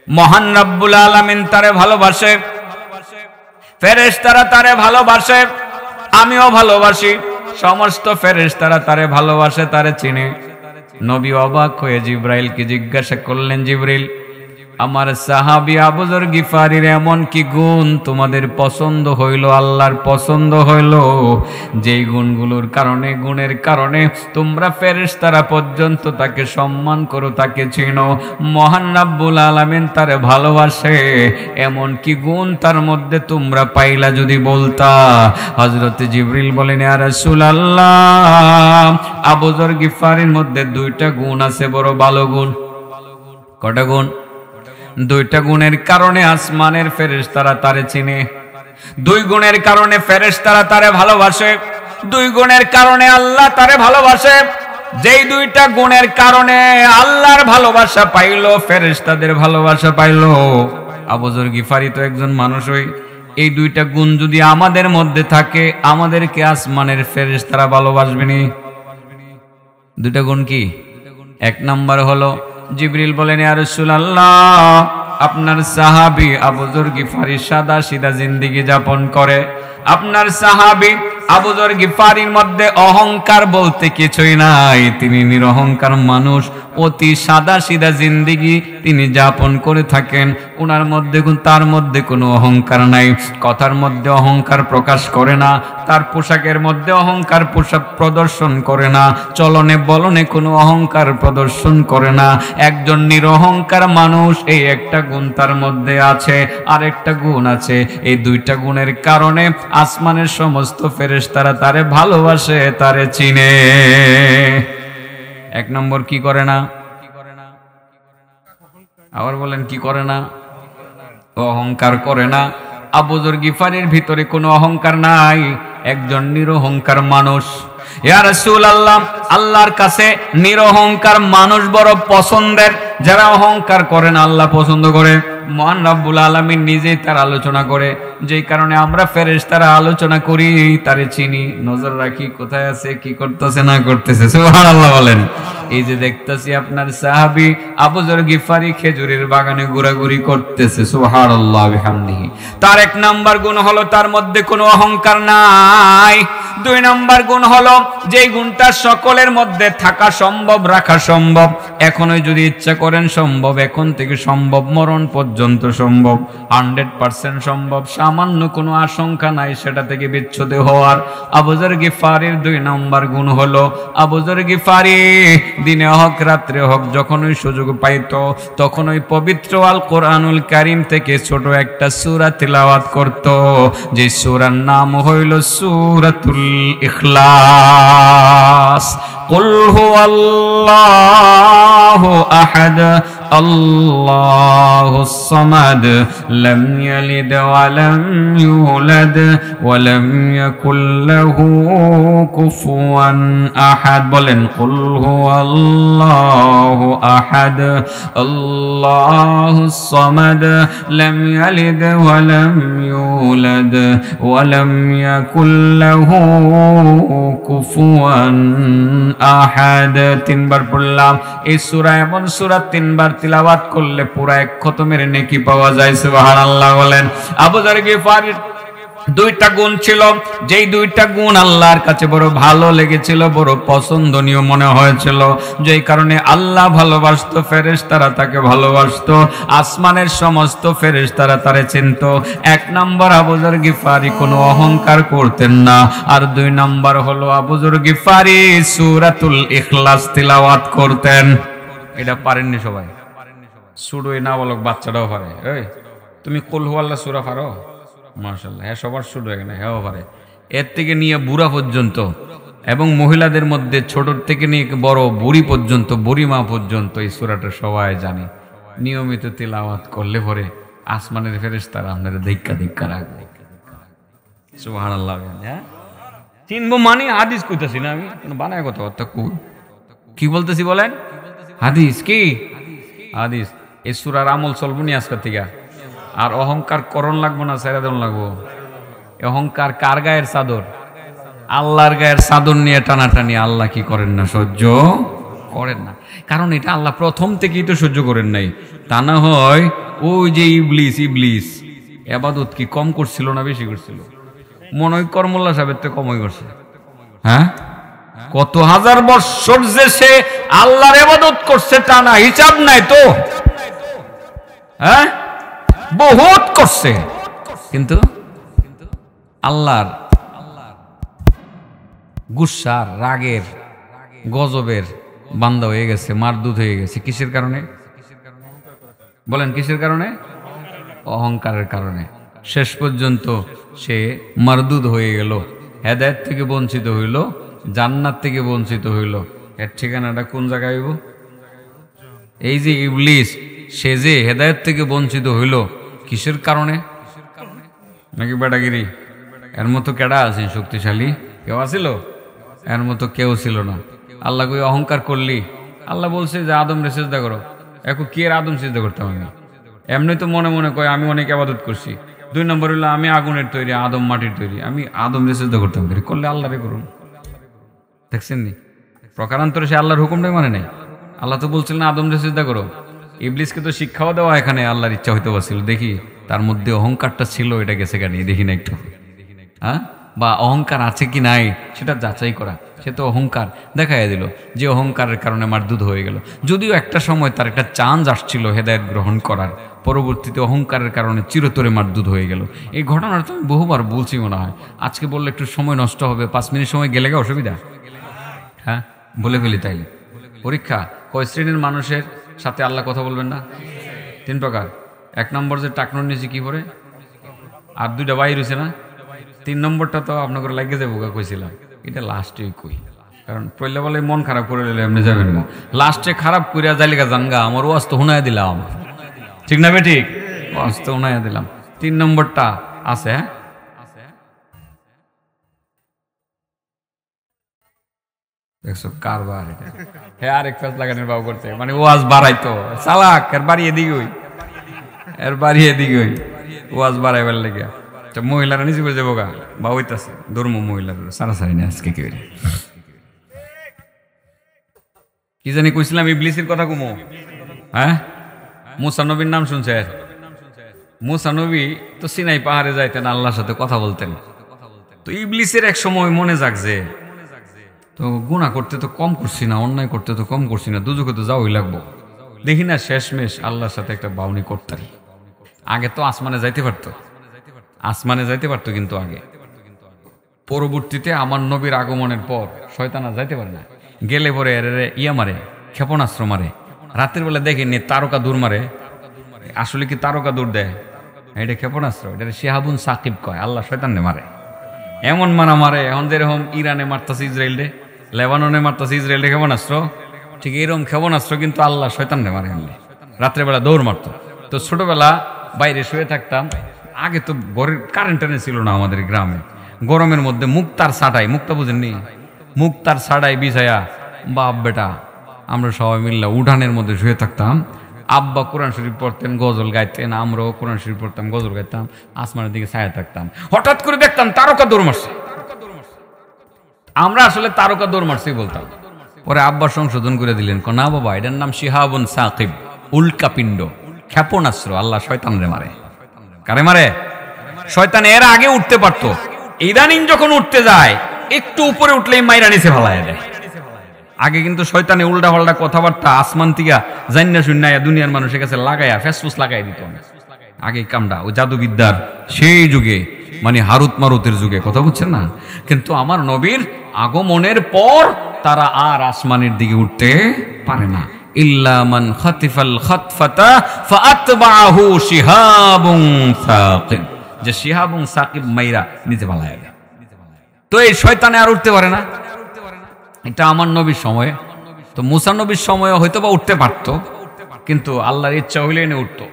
মহান রব্বুল আলামিন তারে ভালোবাসে, ফেরেশতারা তারে ভালোবাসে, আমিও ভালোবাসি, সমস্ত ফেরেশতারা তারে ভালোবাসে, তারে চিনে। নবী অবাক হয়ে জিবরাইলকে জিজ্ঞাসা করলেন, জিবরিল, আমার সাহাবী আবু যর গিফারির এমন কি গুণ তোমাদের পছন্দ হইল, আল্লাহর পছন্দ হইল, যেই গুণগুলোর কারণে, গুণের কারণে তোমরা ফেরেশতারা পর্যন্ত তাকে সম্মান করো, তাকে চিনো? মহান রব্বুল আলামিন তারে ভালোবাসে, এমন কি গুণ তার মধ্যে তোমরা পাইলা যদি বলতা। হযরত জিবরিল বলেন, ইয়া রাসূলুল্লাহ, আবু যর গিফারির মধ্যে দুইটা গুণ আছে, বড় ভালো গুণ। কয়টা গুণ? দুইটা গুণের কারণে আসমানের ফেরেশতারা তারে চিনে, দুই গুণের কারণে ফেরেশতারা তারে ভালোবাসে, দুই গুণের কারণে আল্লাহ তারে ভালোবাসে। যেই দুইটা গুণের কারণে আল্লাহর ভালোবাসা পাইলো, ফেরেশতাদের ভালোবাসা পাইলো, আবু যর গিফারি তো একজন মানুষই। এই দুইটা গুণ যদি আমাদের মধ্যে থাকে, আমাদেরকে আসমানের ফেরেশতারা ভালোবাসবে নি। দুইটা গুণ কি? এক নাম্বার হলো, জিবরিল বলেন, ইয়া রাসূলুল্লাহ, আপনার সাহাবী আবু যর গিফারি সাদা সিধা জিন্দেগি যাপন করে। আপনার সাহাবী আবু যর গিফারির মধ্যে অহংকার বলতে কিছুই নাই, তিনি নিরহংকার মানুষ, অতি সাদা সিধা জিন্দেগি তিনি যাপন করে থাকেন। ওনার মধ্যে, তার মধ্যে কোনো অহংকার নাই, কথার মধ্যে অহংকার প্রকাশ করে না, তার পোশাকের মধ্যে অহংকার পোশাক প্রদর্শন করে না, চলনে বলনে কোনো অহংকার প্রদর্শন করে না। একজন নিরহংকার মানুষ, এই একটা গুণ তার মধ্যে আছে। আর একটা গুণ আছে, এই দুইটা গুণের কারণে আসমানের সমস্ত ফেরেশতারা তারে ভালোবাসে, তারে চিনে। এক নম্বর কি করে না? আবার বলেন, কি করে না? অহংকার করে না। আবু যর গিফারির ভিতরে কোনো অহংকার নাই, একজন নিরহংকার মানুষ। ইয়া রাসূলুল্লাহ, আল্লাহর কাছে নিরহংকার মানুষ বড় পছন্দের। যারা অহংকার করে না আল্লাহ পছন্দ করে। মহান রব্বুল আলামিন নিজেই তার আলোচনা করে, যেই কারণে আমরা ফেরেশতারা আলোচনা করি, তারে চিনি, নজর রাখি, কোথায় আছে, কি করতেছে না করতেছে। সুবহানাল্লাহ বলেন। এই যে দেখতেছি আপনার সাহাবী আবু যর গিফারি খেজুরের বাগানে ঘোরাঘুরি করতেছে, সুবহানাল্লাহ বিহামদিহি। তার এক নাম্বার গুণ হলো তার মধ্যে কোনো অহংকার নাই। দুই নাম্বার গুণ হলো, যেই গুণটা সকলের মধ্যে থাকা সম্ভব, রাখা সম্ভব, এখনই যদি ইচ্ছা করেন সম্ভব, এখন থেকে সম্ভব, মরণ পর্যন্ত সম্ভব, 100% সম্ভব, সামান্য কোনো আশঙ্কা নাই সেটা থেকে বিচ্ছুত হওয়ার। আবু যর গিফারির দুই নম্বর গুণ হলো, আবু যর গিফারি দিনে হোক রাত্রে হোক যখনই সুযোগ পাইতো তখনই পবিত্র আল কোরআনুল কারীম থেকে ছোট একটা সূরা তিলাওয়াত করত, যে সূরার নাম হইল সূরাতুল ইখলাস। কুল হুয়াল্লাহু আহাদ আল্লাহুস সামাদ লাম ইয়ালিদ ওয়া লাম ইউলাদ ওয়া লাম ইয়াকুল লাহু কুফুয়ান আহাদ। বলেন, কুল হুয়াল্লাহু আহাদ আল্লাহুস সামাদ লাম ইয়ালিদ ওয়া লাম ইউলাদ ওয়া লাম ইয়াকুল লাহু কুফুয়ান আহাদ। তিনবার পড়লাম এই সূরা। এমন সূরা তিনবার তিলাওয়াত করলে পুরা এক খতমের নেকি পাওয়া যায়। সুবহানাল্লাহ বলেন। আবু যর গিফারি দুইটা গুণ ছিল, যেই দুইটা গুণ আল্লাহর কাছে বড় ভালো লেগেছিল, বড় পছন্দনীয় মনে হয়েছিল, যেই কারণে আল্লাহ ভালোবাসতো, ফেরেশতারা তাকে ভালোবাসতো, আসমানের সমস্ত ফেরেশতারা তারে চিনত। এক নম্বর, আবু যর গিফারি কোনো অহংকার করতেন না, আর দুই নম্বর হলো আবু যর গিফারি সূরাতুল ইখলাস তিলাওয়াত করতেন। এটা পারেননি সবাই, শুধু এই নাবালক বাচ্চাটাও পারে। এই তুমি কুল হুয়াল্লাহ সূরা পারো? মাশাআল্লাহ, হ্যাঁ সবার শুরু হয়ে গেলে হ্যাঁ পারে। এর থেকে নিয়ে বুড়া পর্যন্ত, এবং মহিলাদের মধ্যে ছোট থেকে নিয়ে বড় বুড়ি পর্যন্ত, বুড়ি মা পর্যন্ত এই সূরাটা সবাই জানে। নিয়মিত তিলাওয়াত করলে পরে আসমানের ফেরেশতারা আপনাদের ধিক্কা ধিক্কা রাখবে। সুবহানাল্লাহ। হ্যাঁ চিনবো মানে হাদিস কইতাছি না আমি, বানায় কথা কি বলতেছি বলেন? হাদিস। কি হাদিস? এই সূরার আমল চলবো নি আজকের থেকে। আর অহংকার করণ লাগবো না, ছেড়ে দেন লাগবো। অহংকার কার গায়ের চাদর? আল্লাহর গায়ের চাদর নিয়ে টানাটানি আল্লাহ কি করেন না? সহ্য করেন না। কারণ এটা আল্লাহ প্রথম থেকেই তো সহ্য করেন নাই। তা না হয় ওই যে ইবলিস ইবাদত কি কম করছিল না বেশি করছিল? মনে হয় করমুল্লা সাহেবের তো কমই করছে। হ্যাঁ, কত হাজার বছর যে সে আল্লাহর ইবাদত করছে টানা হিসাব নাই তো। হ্যাঁ, বহুত করছে, কিন্তু আল্লাহর গুসার, রাগের, গজবের বান্দা হয়ে গেছে, মারদুদ হয়ে গেছে। কিসের কারণে বলেন? কিসের কারণে? অহংকারের কারণে। শেষ পর্যন্ত সে মারদুদ হয়ে গেল, হেদায়েত থেকে বঞ্চিত হইল, জান্নাত থেকে বঞ্চিত হইল। এর ঠিকানাটা কোন জায়গায় হইব? এই যে ইবলিস, সে যে হেদায়েত থেকে বঞ্চিত হইল কিসের কারণে? নাকি বেটাগিরি? এর মতো কেডা আছেন শক্তিশালী? কেউ আছিল? এর মতো কেউ ছিল না। আল্লাহ কই অহংকার করলি, আল্লাহ বলছে যে আদম রে সিজদা করো। এখন কি এর আদম সিজদা করতাম আমি? এমনি তো মনে মনে কয় আমি অনেক ইবাদত করছি। দুই নম্বর হইলো আমি আগুনের তৈরি, আদম মাটির তৈরি, আমি আদম রে সিজদা করতাম। করলে আল্লাহ রে করুন। দেখছেন নি? প্রকারান্তরে সে আল্লাহর হুকুমটাই মানে নাই। আল্লাহ তো বলছিলেন আদম রে সিজদা করো। ইবলিসকে তো শিক্ষাও দেওয়া এখানে আল্লাহর ইচ্ছা হইতে পারছিল। দেখি তার মধ্যে অহংকারটা ছিল, এটা গেছে কেন দেখি না একটু। হ্যাঁ, বা অহংকার আছে কি নাই সেটা যাচাই করা। সে তো অহংকার দেখাইয়া দিল, যে অহংকারের কারণে মারদুদ হয়ে গেল। যদিও একটা সময় তার একটা চান্স আসছিল হেদায়েত গ্রহণ করার, পরবর্তীতে অহংকারের কারণে চিরতরে মারদুদ হয়ে গেল। এই ঘটনাটা তো আমি বহুবার বলছি মনে হয়। আজকে বললে একটু সময় নষ্ট হবে, 5 মিনিট সময় গেলে গা অসুবিধা। হ্যাঁ, বলে ফেলি তাইলে। পরীক্ষা কয় শ্রেণীর মানুষের সাথে আল্লাহ কথা বলবেন না? 3 প্রকার। 1 নম্বর যে টাকনোর নিচে কি করে, আর 2টা বাইর হয়েছে না। 3 নম্বরটা তো আপনাকে লাগিয়ে যাবো কইছিলাম, এটা লাস্টে কই। কারণ পয়লা বলে মন খারাপ করে নিলে এমনি যাবেন না, লাস্টে খারাপ করিয়া জালিকা জানগা আমার ওয়াজ তো হুনায় দিলাম। ঠিক না বে? ঠিক, ওয়াজ তো হুনায় দিলাম। 3 নম্বরটা আছে। হ্যাঁ, দেখছো কারবার এটা। হ্যাঁ, আরেক ফেস লাগানোর বাবু করতে, মানে ওয়াজ বাড়াইতো চালাক, এর বাড়ি এদিকে হই, এর বাড়ি এদিকে হই, ওয়াজ বাড়াইবার লেগে। মহিলারা নিচে করে যাবো গা বা হইতাছে ধর্ম মহিলার সারাসারি না আজকে কেউ। কি জানি কইছিলাম ইবলিসের কথা কুমো। হ্যাঁ, মুসা নবীর নাম শুনছে? মুসা নবী তো সিনাই পাহাড়ে যাইতেন, আল্লাহর সাথে কথা বলতেন। তো ইবলিসের এক সময় মনে জাগছে, তো গুনাহ করতে তো কম করছি না, অন্যায় করতে তো কম করছি না, দুজকে তো যাওয়াই লাগবো। দেখি না শেষমেশ আল্লাহর সাথে একটা বাউনি করতারি। আগে তো আসমানে যাইতে পারতো, আসমানে যাইতে পারতো, কিন্তু আগে। পরবর্তীতে আমার নবীর আগমনের পর শয়তান আর যাইতে পারে না। গেলে পরে ইয়া মারে, ক্ষেপণাস্ত্র মারে। রাতের বেলা দেখেনি তারকা দূর মারে। আসলে কি তারকা দূর দেয়? এটা ক্ষেপণাস্ত্র, এটা শিহাবুন সাকিব কয়। আল্লাহ শয়তানে মারে, এমন মারে। এখন যেরকম ইরানে মারতাছে ইসরায়েল রে, লেবাননে মারতাছে ইসরায়েল রে ক্ষেপণাস্ত্র, ঠিক এরকম ক্ষেপণাস্ত্র কিন্তু আল্লাহ শয়তানে মারে। রাত্রেবেলা দৌড় মারতো। তো ছোটবেলা বাইরে শুয়ে থাকতাম। আগে তো ঘরের কারেন্ট ছিল না আমাদের গ্রামে। গরমের মধ্যে মুক্তার ছাটাই, মুক্তা বুঝেননি? মুক্তার ছাটাই বিছায়া বাপ বেটা আমরা সবাই মিললে উঠানের মধ্যে শুয়ে থাকতাম। আব্বা কোরআন শরীফ পড়তেন, গজল গাইতেন, আমরাও কোরআন শরীফ পড়তাম, গজল গাইতাম, আসমানের দিকে ছায়া থাকতাম। হঠাৎ করে দেখতাম তারকা দৌড় মারছে। আমরা আসলে তারকা দৌড় মারছি বলতাম। পরে আব্বা সংশোধন করে দিলেন, না বাবা, এটার নাম শিহাবুন সাকিব, উল্কাপিণ্ড, ক্ষেপণাস্ত্র। আল্লাহ শয়তানরে মারে। কারে মারে? শয়তান এর আগে উঠতে পারতো, ইদানিং যখন উঠতে যায় একটু উপরে উঠলেই মাইরা নিচে ফালায় দেয়। আগে কিন্তু শয়তানে উল্টা পাল্টা কথাবার্তা আসমান থেকে জান্না শুন্নায়া দুনিয়ার মানুষের কাছে লাগাইয়া ফেসফুস লাগাই দিত আগে কামটা, ওই জাদুবিদ্যার সেই যুগে, মানে হারুত মারুতের যুগে, কথা বুঝছেন না? কিন্তু আমার নবীর আগমনের পর তারা আর আসমানের দিকে উঠতে পারে না। ইল্লা মান খাতিফাল খাতফাতা ফাআতবাহু শিহাবুন সাকিব, যে শিহাবুন সাকিব মাইরা নিচে পালায় দেয়। তো এই শয়তানে আর উঠতে পারে না। এটা আমার নবীর সময়ে। তো মুসা নবীর সময়ে হয়তো বা উঠতে পারত, কিন্তু আল্লাহর ইচ্ছা হইলে এনে উঠতো।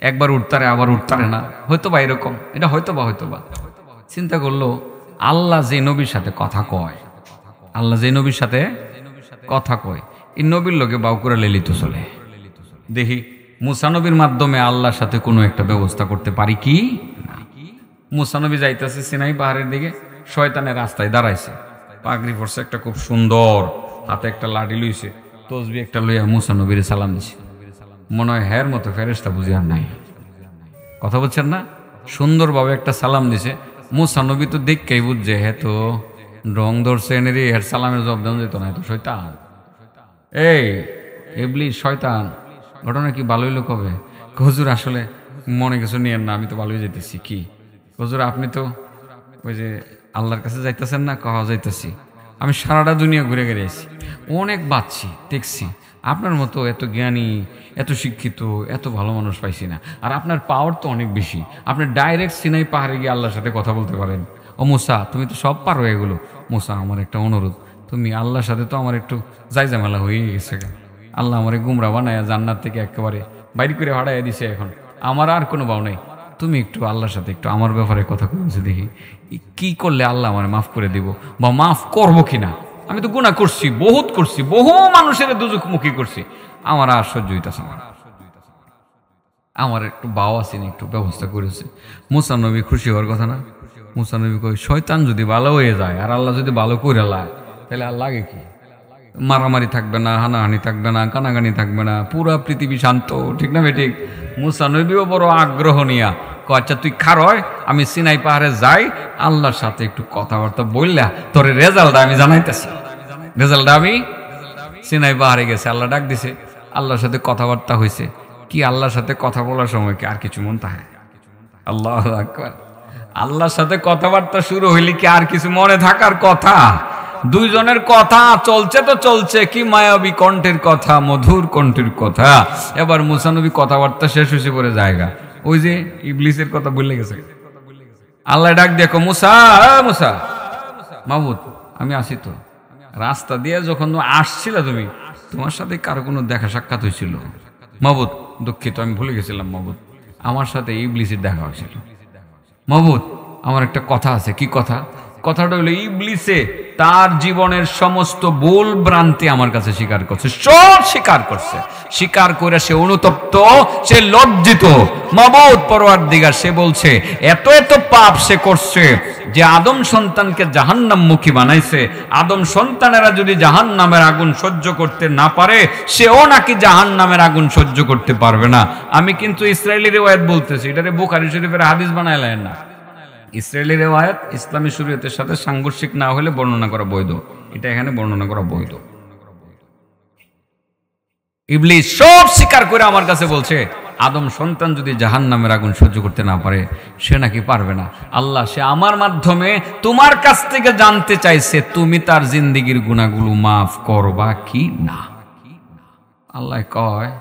একবার উঠতারে আবার উঠতারে না, হয়তো বা এরকম। এটা হয়তো বা চিন্তা করলো, আল্লাহ যে নবীর সাথে কথা কয়, আল্লাহ যে নবীর সাথে কথা কয়, এই নবীর লোকে বাউকুরা লেলিত চলে। দেখি মুসা নবীর মাধ্যমে আল্লাহর সাথে কোনো একটা ব্যবস্থা করতে পারি কি না। মুসা নবী যাইতেছে সিনাই পাহাড়ের দিকে, শয়তানের রাস্তায় দাঁড়াইছে, পাগড়ি পরছে একটা খুব সুন্দর, হাতে একটা লাঠি লইছে, তসবি একটা লইয়া মুসা নবীর সালাম দিছে। মনে হয় হ্যার মতো ফেরেশতা বুঝি আর নাই, কথা বলছেন না? সুন্দরভাবে একটা সালাম দিছে। মুসা নবী তো দেখকেই বুঝছে হ্যাঁ তো রং ধরছে এনেরে, এর সালামের জবাব দেওয়া যেত না, তো শয়তান। এই ইবলিস শয়তান, ঘটনা কি ভালো হইলো কবে? হুজুর আসলে মনে কিছু নিয়েন না, আমি তো ভালোই যাইতেছি। কি হুজুর আপনি তো ওই যে আল্লাহর কাছে যাইতেছেন না? কহা যাইতেছি। আমি সারাটা দুনিয়া ঘুরে গেছি, অনেক বাঁচছি, দেখছি আপনার মতো এত জ্ঞানী, এত শিক্ষিত, এত ভালো মানুষ পাইছি না। আর আপনার পাওয়ার তো অনেক বেশি, আপনি ডাইরেক্ট সিনাই পাহাড়ে গিয়ে আল্লাহর সাথে কথা বলতে পারেন। ও মুসা, তুমি তো সব পারো এগুলো। মুসা, আমার একটা অনুরোধ, তুমি আল্লাহর সাথে তো আমার একটু জায়জামেলা হয়ে গেছে, আল্লাহ আমার গুমরা বানায় জান্নাত থেকে একেবারে বাইরে করে হাঁটাইয়া দিছে, এখন আমার আর কোনো বাউ নেই। তুমি একটু আল্লাহর সাথে একটু আমার ব্যাপারে কথা বলছো, দেখি কি করলে আল্লাহ আমার মাফ করে দিব, বা মাফ করবো কিনা। আমি তো গুনাহ করছি, বহুত করছি, বহু মানুষের দুজুকমুখী করছি, আমার আর সহ্য হইতাছে না। আমার একটু বাও আসেনি, একটু ব্যবস্থা করেছে। মুসা নবী খুশি হওয়ার কথা না? মুসা নবী কই, শয়তান যদি ভালো হয়ে যায় আর আল্লাহ যদি ভালো করে লায়, তাহলে আর লাগে কি? মারামারি থাকবে না, হানাহানি থাকবে না, কানাগানি থাকবে না, পুরা পৃথিবী শান্ত, ঠিক না বেঠিক? মুসা নবীও বড় আগ্রহ নিয়া আচ্ছা তুই খারয়, আমি সিনাই পাহাড়ে যাই, আল্লাহর সাথে একটু কথাবার্তা বললা তোর রেজাল্টটা আমি জানাইতেছি। রেজাল্টটা আমি সিনাই পাহাড়ে গেছে, আল্লাহ ডাক দিছে, আল্লাহর সাথে কথাবার্তা হয়েছে। কি আল্লাহর সাথে কথা বলার সময় কি আর কিছু মন থাকে? আল্লাহু আকবার। আল্লাহর সাথে কথাবার্তা শুরু হইলে কি আর কিছু মনে থাকার কথা? দুইজনের কথা চলছে তো চলছে, কি মায়াবী কণ্ঠের কথা, মধুর কণ্ঠের কথা। এবার মুসা নবী কথাবার্তা শেষ হয়েছে পরে জায়গা, ওই যে ইবলিসের কথা বলে গেছে। আল্লাহ ডাক দেখো, মুসা, মুসা, মাহমুদ আমি আসি তো। রাস্তা দিয়ে যখন আসছিল তুমি, তোমার সাথে কারো কোনো দেখা সাক্ষাৎ হয়েছিল? মাহমুদ দুঃখিত, আমি ভুলে গেছিলাম মাহমুদ, আমার সাথে ইবলিসের দেখা হয়েছিল। মাহমুদ আমার একটা কথা আছে। কি কথা? কথাটা হলো ইবলিসে তার জীবনের সমস্ত ভুল ভ্রান্তি আমার কাছে স্বীকার করছে, সব স্বীকার করছে। স্বীকার করে সে অনুতপ্ত, সে লজ্জিত। মাবুদ পরওয়ারদিগার, সে বলছে এত এত পাপ সে করছে যে আদম সন্তানকে জাহান্নামমুখী বানাইছে। আদম সন্তানেরা যদি জাহান্নামের আগুন সহ্য করতে না পারে, সেও নাকি জাহান্নামের আগুন সহ্য করতে পারবে না। আমি কিন্তু ইসরায়েলি রিওয়ায়াত বলতেছি, এটারে বুখারী শরীফের হাদিস বানাইলেন না। ইসরায়েলি রিওয়ায়াত ইসলামী শরীয়তের সাথে সাংঘর্ষিক না হলে বর্ণনা করা বৈধ, এটা এখানে বর্ণনা করা বৈধ। ইবলিস সব স্বীকার করে আমার কাছে বলছে আদম সন্তান যদি জাহান্নামের আগুন সহ্য করতে না পারে, সে নাকি পারবে না। আল্লাহ সে আমার মাধ্যমে তোমার কাছ থেকে জানতে চাইছে তুমি তার জিন্দেগির গুনাহগুলো মাফ করবা কি না। আল্লাহ কয়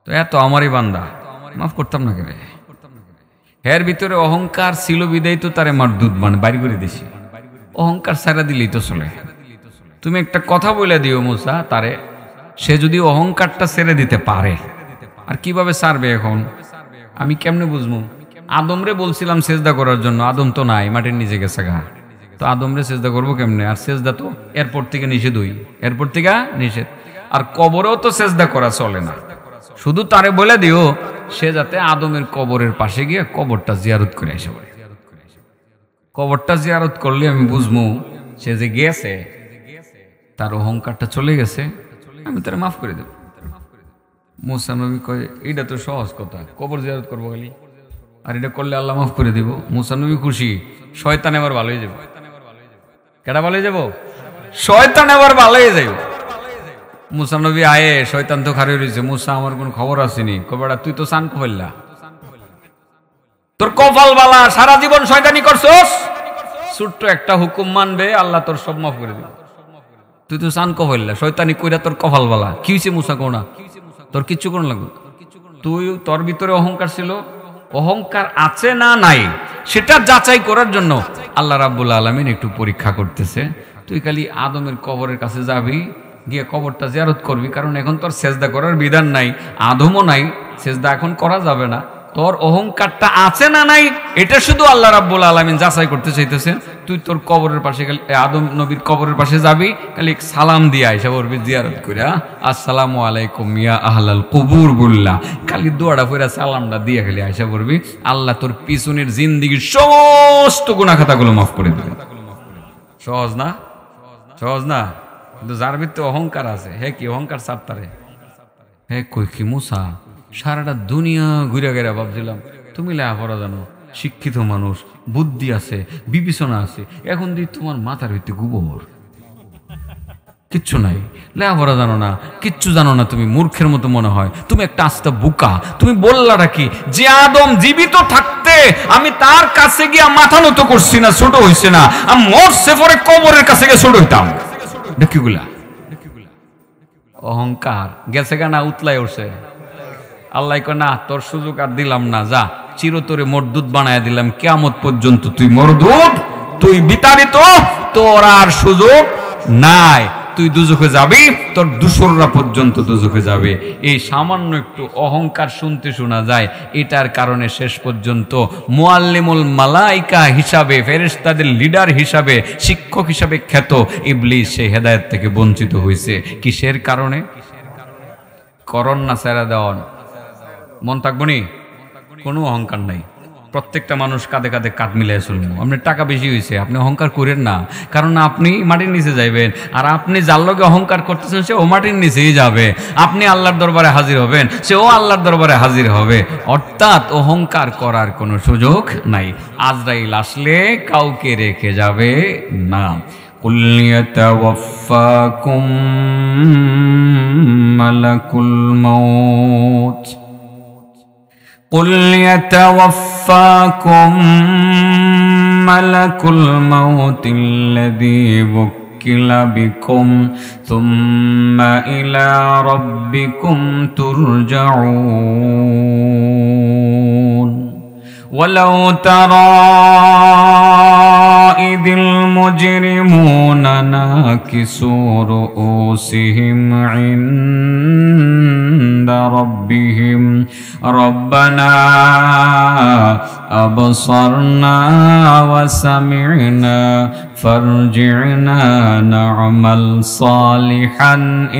তো এত আমারই বান্দা, মাফ করতাম না কেন? এর ভিতরে অহংকার ছিল বিদায় তো তারে মারদুদ বাইর করে দিছি। অহংকার ছাড়া দিলেই তো চলে। তুমি একটা কথা বলে দিও মুসা তারে, সে যদি অহংকারটা ছেড়ে দিতে পারে। আর কিভাবে ছাড়বে এখন আমি কেমনে বুঝবো? আদমরে বলছিলাম সেজদা করার জন্য, আদম তো নাই, মাটির নিচে গেছে গা, তো আদমরে সেজদা করবো কেমনে? আর সেজদা তো এরপর থেকে নিষেধ, এরপর থেকে নিষেধ। আর কবরেও তো সেজদা করা চলে না। শুধু তারে বলে দিও সে যাতে আদমের কবরের পাশে গিয়ে কবরটা জিয়ারত করে আসে। কবরটা জিয়ারত করলে আমি বুঝবো সে যে গেছে, তার অহংকারটা চলে গেছে, আমি তারা মাফ করে দেব। মুসা নবী কয় এটা তো সহজ কথা, কবর জিয়ারত করবো খালি। আর এটা করলে আল্লাহ মাফ করে দিব। মুসা নবী খুশি, শয়তান এবার ভালো হয়ে যাব। কেডা ভালো হয়ে যাব? শয়তান এবার ভালো হয়ে যাইব। মুসা নবী আয়ে, শয়তান তো খারে রয়েছে। মুসা আমার কোন খবর আসেনি। কবেটা তুই তো চান কফাইলা, তোর কপাল বালা, সারা জীবন শয়তানি করছস, ছোট্ট একটা হুকুম মানবে, আল্লাহ তোর সব মাফ করে দিবে। তুই তো চান কফাইলা, শয়তানি কইরা তোর কপাল বালা। কি হয়েছে মুসা কোনা? তোর কিচ্ছু কোন লাগবে। তুই, তোর ভিতরে অহংকার ছিল, অহংকার আছে না নাই সেটা যাচাই করার জন্য আল্লাহ রাব্বুল আলামিন একটু পরীক্ষা করতেছে। তুই খালি আদমের কবরের কাছে যাবি, গিয়ে কবরটা জিয়ারত করবি, কারণ এখন তোর সেজদা করার বিধান নাই, আদমও নাই, সেজদা এখন করা যাবে না। তোর অহংকারটা আছে না নাই এটা শুধু আল্লাহ রাব্বুল আলামিন যাচাই করতে চাইতেছেন। তুই তোর কবরের পাশে, খালি আদম নবীর কবরের পাশে যাবি, খালি সালাম দিয়ে আইসা পড়বি, জিয়ারত করে আসসালামু আলাইকুম ইয়া আহলাল কুবুর বললা, খালি দোয়াটা পড়া সালামটা দিয়ে খালি আইসা পড়বি। আল্লাহ তোর পিছনের জিন্দেগির সমস্ত গুনাহ খাতাগুলো মাফ করে দিবেন। সহজ না? সহজ না? কিন্তু যার ভিতরে অহংকার আছে, হে কি অহংকার ছাড়তারে? হে কই কি মুসা, সারাটা দুনিয়া ঘুরে গেরা ভাবছিলাম তুমি লেখাপড়া জানো, শিক্ষিত মানুষ, বুদ্ধি আছে, বিবেচনা আছে, এখন দিই তোমার মাথার ভিতরে গোবর, কিচ্ছু নাই, লেখাপড়া জানো না, কিচ্ছু জানো না, তুমি মূর্খের মতো মনে হয়, তুমি একটা আস্তা বোকা। তুমি বললাটা কি যে আদম জীবিত থাকতে আমি তার কাছে গিয়া মাথা নত করছি না, ছোট হইছে না, আমি মরছে পরে কবরের কাছে গিয়ে ছোট হইতাম। দেখিগুলা অহংকার গেছে গা না, উতলাই উঠছে। আল্লাহ কয় না, তোর সুযোগ আর দিলাম না, যা চিরতরে মরদুদ বানায় দিলাম, কিয়ামত পর্যন্ত তুই মরদুদ, তুই বিতাড়িত, তোর আর সুযোগ নাই, তুই দুজখে যাবি, তোর দূসররা পর্যন্ত দুজখে যাবে। এই সামান্য একটু অহংকার শুনতে শোনা যায়, এটার কারণে শেষ পর্যন্ত মুআল্লিমুল মালাইকা হিসাবে, ফেরেশতাদের লিডার হিসাবে, শিক্ষক হিসাবে খ্যাত ইবলিস সে হেদায়েত থেকে বঞ্চিত হয়েছে। কিসের কারণে? করণ না ছেড়ে দেওয়ান, মন থাকবো নি, কোনো অহংকার নাই। প্রত্যেকটা মানুষ কাঁধে কাঁধে কাঁধ মিলাই চলবো। আপনার টাকা বেশি হয়েছে, আপনি অহংকার করেন না, কারণ আপনি মাটির নিচে যাইবেন, আর আপনি যার লগে অহংকার করতেছেন সে ও মাটির নিচেই যাবে। আপনি আল্লাহর দরবারে হাজির হবেন, সে ও আল্লাহর দরবারে হাজির হবে। অর্থাৎ অহংকার করার কোনো সুযোগ নাই। আজরাইল আসলে কাউকে রেখে যাবে না। قل يتوفاكم ملك الموت قل يتوفاكم ملك الموت الذي وكل بكم ثم إلى ربكم ترجعون ولو ترى إذ المجرمون ناكسوا رؤوسهم عند ربهم ربنا أبصرنا وسمعنا فارجعنا نعمل صالحا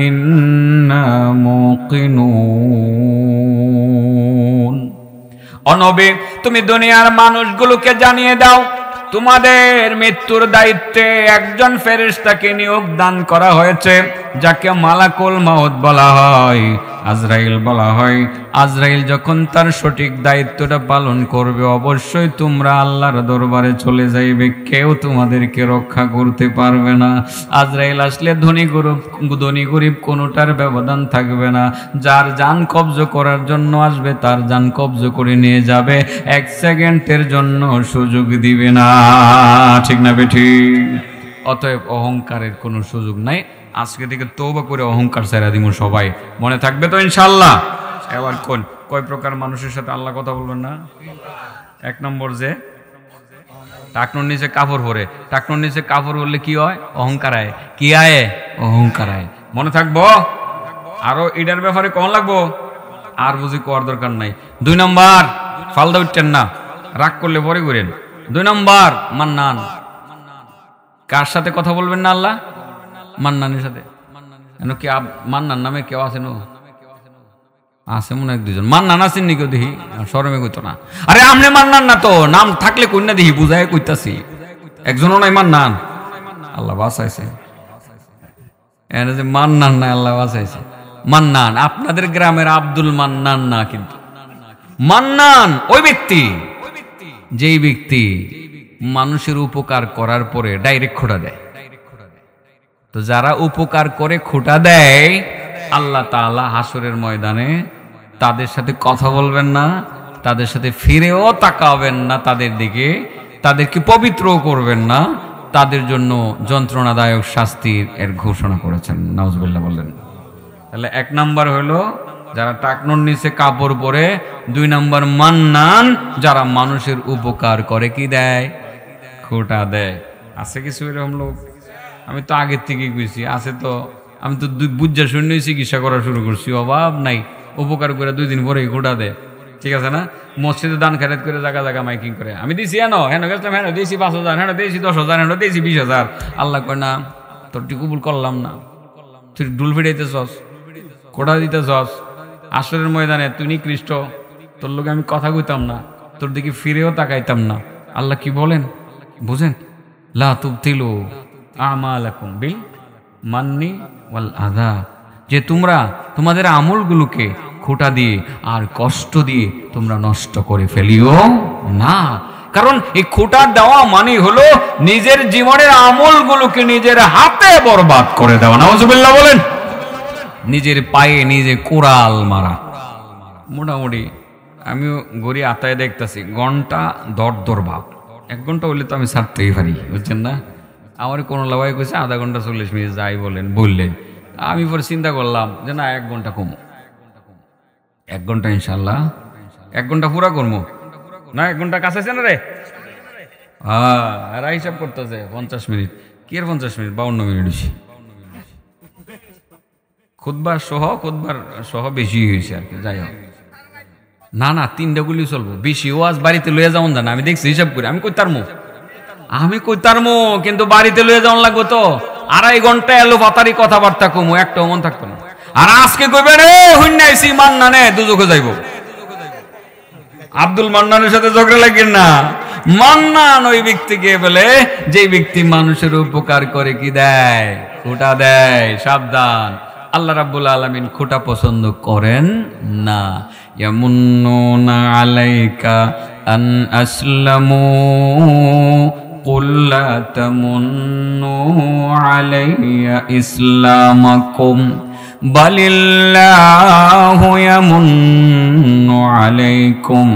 إنا موقنون। অনবে তুমি দুনিয়ার মানুষগুলোকে জানিয়ে দাও, তোমাদের মৃত্যুর দায়িত্বে একজন ফেরেশতাকে নিয়োগ দান করা হয়েছে, যাকে মালাকুল মাউত বলা হয়, আজরাইল বলা হয়। আজরাইল যখন তার সঠিক দায়িত্বটা পালন করবে, অবশ্যই তোমরা আল্লাহর দরবারে চলে যাইবে, কেউ তোমাদেরকে রক্ষা করতে পারবে না। আজরাইল আসলে ধনী গরিব কোনোটার ব্যবধান থাকবে না। যার জান কবজ করার জন্য আসবে তার জান কবজ করে নিয়ে যাবে, এক সেকেন্ডের জন্য সুযোগ দিবে না। ঠিক না বেঠি? অতএব অহংকারের কোনো সুযোগ নাই। আজকে থেকে তওবা করে অহংকার ছেড়ে দিব সবাই, মনে থাকবে তো ইনশাআল্লাহ? এবার কয় প্রকার মানুষের সাথে আল্লাহ কথা বলবেন না? এক নম্বর, যে টাকনোর নিচে কাপড় পরে, টাকনোর নিচে কাপড় পরলে কি হয়? অহংকার আয়। কি আয়? অহংকার আয়। মনে থাকবো? আরো এটার ব্যাপারে কম লাগবো, আর বুঝি কোয়ার দরকার নাই। 2 নম্বর, ফালদা উঠছেন না, রাগ করলে পরে করেন। 2 নম্বর, মান্নান। কার সাথে কথা বলবেন না আল্লাহ? মান্নানের সাথে। কি মান্নান নামে কেউ আছে? আছে মনে হয় 2জন। মান্নান আছেন নি কেউ? দেখি শরমে কইতো না। আরে আমনে মান্নান না তো, নাম থাকলে কই না দেখি, বুঝাই কইতাছি। একজনও নাই মান্নান, আল্লাহ বাঁচাইছে। এনে যে মান্নান নাই, আল্লাহ বাঁচাইছে। মান্নান আপনাদের গ্রামের আব্দুল মান্নান না, কিন্তু মান্নান ওই ব্যক্তি যেই ব্যক্তি মানুষের উপকার করার পরে ডাইরেক্ট খোঁটা দেয়। তো যারা উপকার করে খোঁটা দেয়, আল্লাহ তাআলা হাসরের ময়দানে তাদের সাথে কথা বলবেন না, তাদের সাথে ফিরেও তাকাবেন না তাদের দিকে, তাদেরকে পবিত্রও করবেন না, তাদের জন্য যন্ত্রণাদায়ক শাস্তির এর ঘোষণা করেছেন। নাউজুবিল্লাহ বললেন। তাহলে 1 নাম্বার হলো যারা টাকনোর নিচে কাপড় পরে, 2 নাম্বার মান্নান যারা মানুষের উপকার করে কি দেয়, খোঁটা দেয়। আছে কিছু এরকম লোক? আমি তো আগের থেকে বুঝছি আছে। তো আমি তো বুঝা শূন্য চিকিৎসা করা শুরু করছি, অভাব নাই। উপকার করে 2 দিন পরেই খোঁটা দেয়, ঠিক আছে না? মসজিদে দান খেরাত করে জায়গা জায়গা মাইকিং করে, আমি দিছি হেন গেছিলাম, হেন দিয়েছি 5,000, হেন দিয়েছি 10,000, হেন দিয়েছি 20,000। আল্লাহ কয় না, তোরটি কবুল করলাম না। তুই ডুল ফিরাইতেছস, খোঁটা দিতেছস, আসরের ময়দানে তুই নিকৃষ্ট, তোর লোকে আমি কথা কইতাম না, তোর দিকে ফিরেও তাকাইতাম না। আল্লাহ কি বলেন বুঝেন? লা তুবতিলু আমালাকুম বিল মান্নি ওয়াল আযা, যে তোমরা তোমাদের আমলগুলোকে খোঁটা দিয়ে আর কষ্ট দিয়ে তোমরা নষ্ট করে ফেলিও না। কারণ এই খোঁটা দেওয়া মানে হলো নিজের জীবনের আমলগুলোকে নিজের হাতে বরবাদ করে দেওয়া। নাউজুবিল্লাহ বলেন। নিজের পায়ে নিজে কোরাল মারা। মোটামুটি আমিও গড়ি আতায় দেখতেছি ঘন্টা দর ভাব। 1 ঘন্টা হইলে তো আমি ছাড়তেই পারি, বুঝছেন না? আমার কোনো লাভাই কইছে আধা ঘন্টা 40 মিনিট যাই বললেন। আমি পরে চিন্তা করলাম যে না, 1 ঘন্টা কমো, 1 ঘন্টা ইনশাল্লাহ 1 ঘন্টা পুরা করবো না। 1 ঘন্টা কাছে না রে, এরা হিসাব করতেছে 50 মিনিট। কি আর 50 মিনিট, 52 মিনিট হয়েছে। খুতবার সহ বেশি হয়েছে আর কি। যাই হোক, না 3টা গুলি চলবো, বেশি ওয়াজ বাড়িতে লইয়া যাওন জানা। আমি দেখছি হিসাব করে, আমি কইতারমো কিন্তু বাড়িতে লইয়া যাওয়ান লাগবো তো। 2.5 ঘন্টা এলো পাতারি কথাবার্তা কমু, একটাও মন থাকতো না। আর আজকে কইবে রে হুন্নাইছি মান্নানে দুজকে যাইব। আব্দুল মান্নানের সাথে ঝগড়া লাগেন না। মান্নান ওই ব্যক্তিকে বলে যে ব্যক্তি মানুষের উপকার করে কি দেয়, খোঁটা দেয়। সাবধান, আল্লাহ রাব্বুল আলামিন খোঁটা পছন্দ করেন না। ইয়ামুন্নুনা আলাইকা আন আসলামু কুল লা তামুন্নু আলাইয়া ইসলামাকুম বালিল্লাহু ইয়ামুন্নু আলাইকুম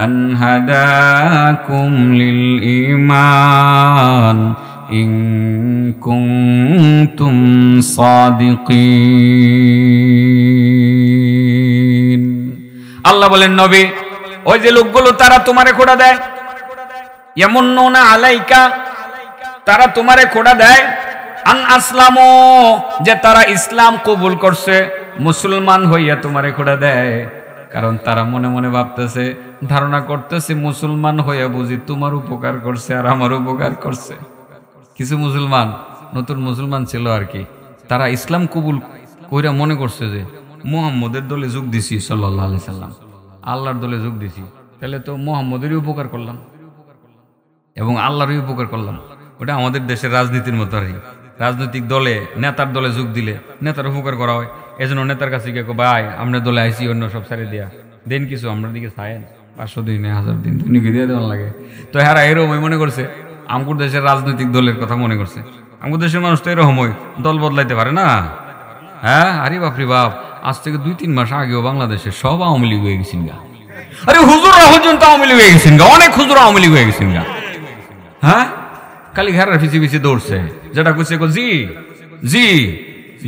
আন হাদাকুম লিল ঈমান ইন কুনতুম সাদিকিন। আল্লাহ বলেন, নবী ওই যে লোকগুলো তারা তোমারে খোঁটা দেয়, ইয়ামুন্নুনা আলাইকা, তারা তোমারে খোঁটা দেয়, আন আসলামু, যে তারা ইসলাম কবুল করছে, মুসলমান হইয়া তোমারে খোঁটা দেয়। কারণ তারা মনে মনে ভাবতেছে, ধারণা করতেছে মুসলমান হইয়া বুঝি তোমার উপকার করছে আর আমার উপকার করছে। কিছু মুসলমান, নতুন মুসলমান ছিল আর কি, তারা ইসলাম কবুল কইরা মনে করছে যে মুহাম্মদের দলে যোগ দিছি, সাল্লাল্লাহু আলাইহি সাল্লাম, আল্লাহর দলে যোগ দিছি, তাহলে তো মুহাম্মদেরই উপকার করলাম এবং আল্লাহরই উপকার করলাম। ওটা আমাদের দেশের রাজনীতির মতো আর কি। রাজনৈতিক দলে নেতার দলে যোগ দিলে নেতার উপকার করা হয়। এজন্য নেতার কাছে গিয়ে ভাই আমরা দলে আইসি, অন্য সব সারি দিয়া দেন কিছু, আমরা দিকে চায়েন 500 দিন 1000 দিন দুনিকে দিয়ে দেওয়ার লাগে। তো হ্যাঁ, এরকম মনে করছে আমগুর দেশের রাজনৈতিক দলের কথা মনে করছে। আমগুর দেশের মানুষ তো এরকম দল বদলাইতে পারে না। হ্যাঁ, আরে বাপরে বাপ, আজ থেকে 2-3 মাস আগেও বাংলাদেশে সব আওয়ামী লীগ হয়ে গেছেন গা। আরে হুজুররা পর্যন্ত আওয়ামী লীগ হয়ে গেছেন গা, অনেক হুজুর আওয়ামী লীগ হয়ে গেছেন গা। হ্যাঁ, খালি ঘেরার পিছিয়ে দৌড়ছে, যেটা কইছে জি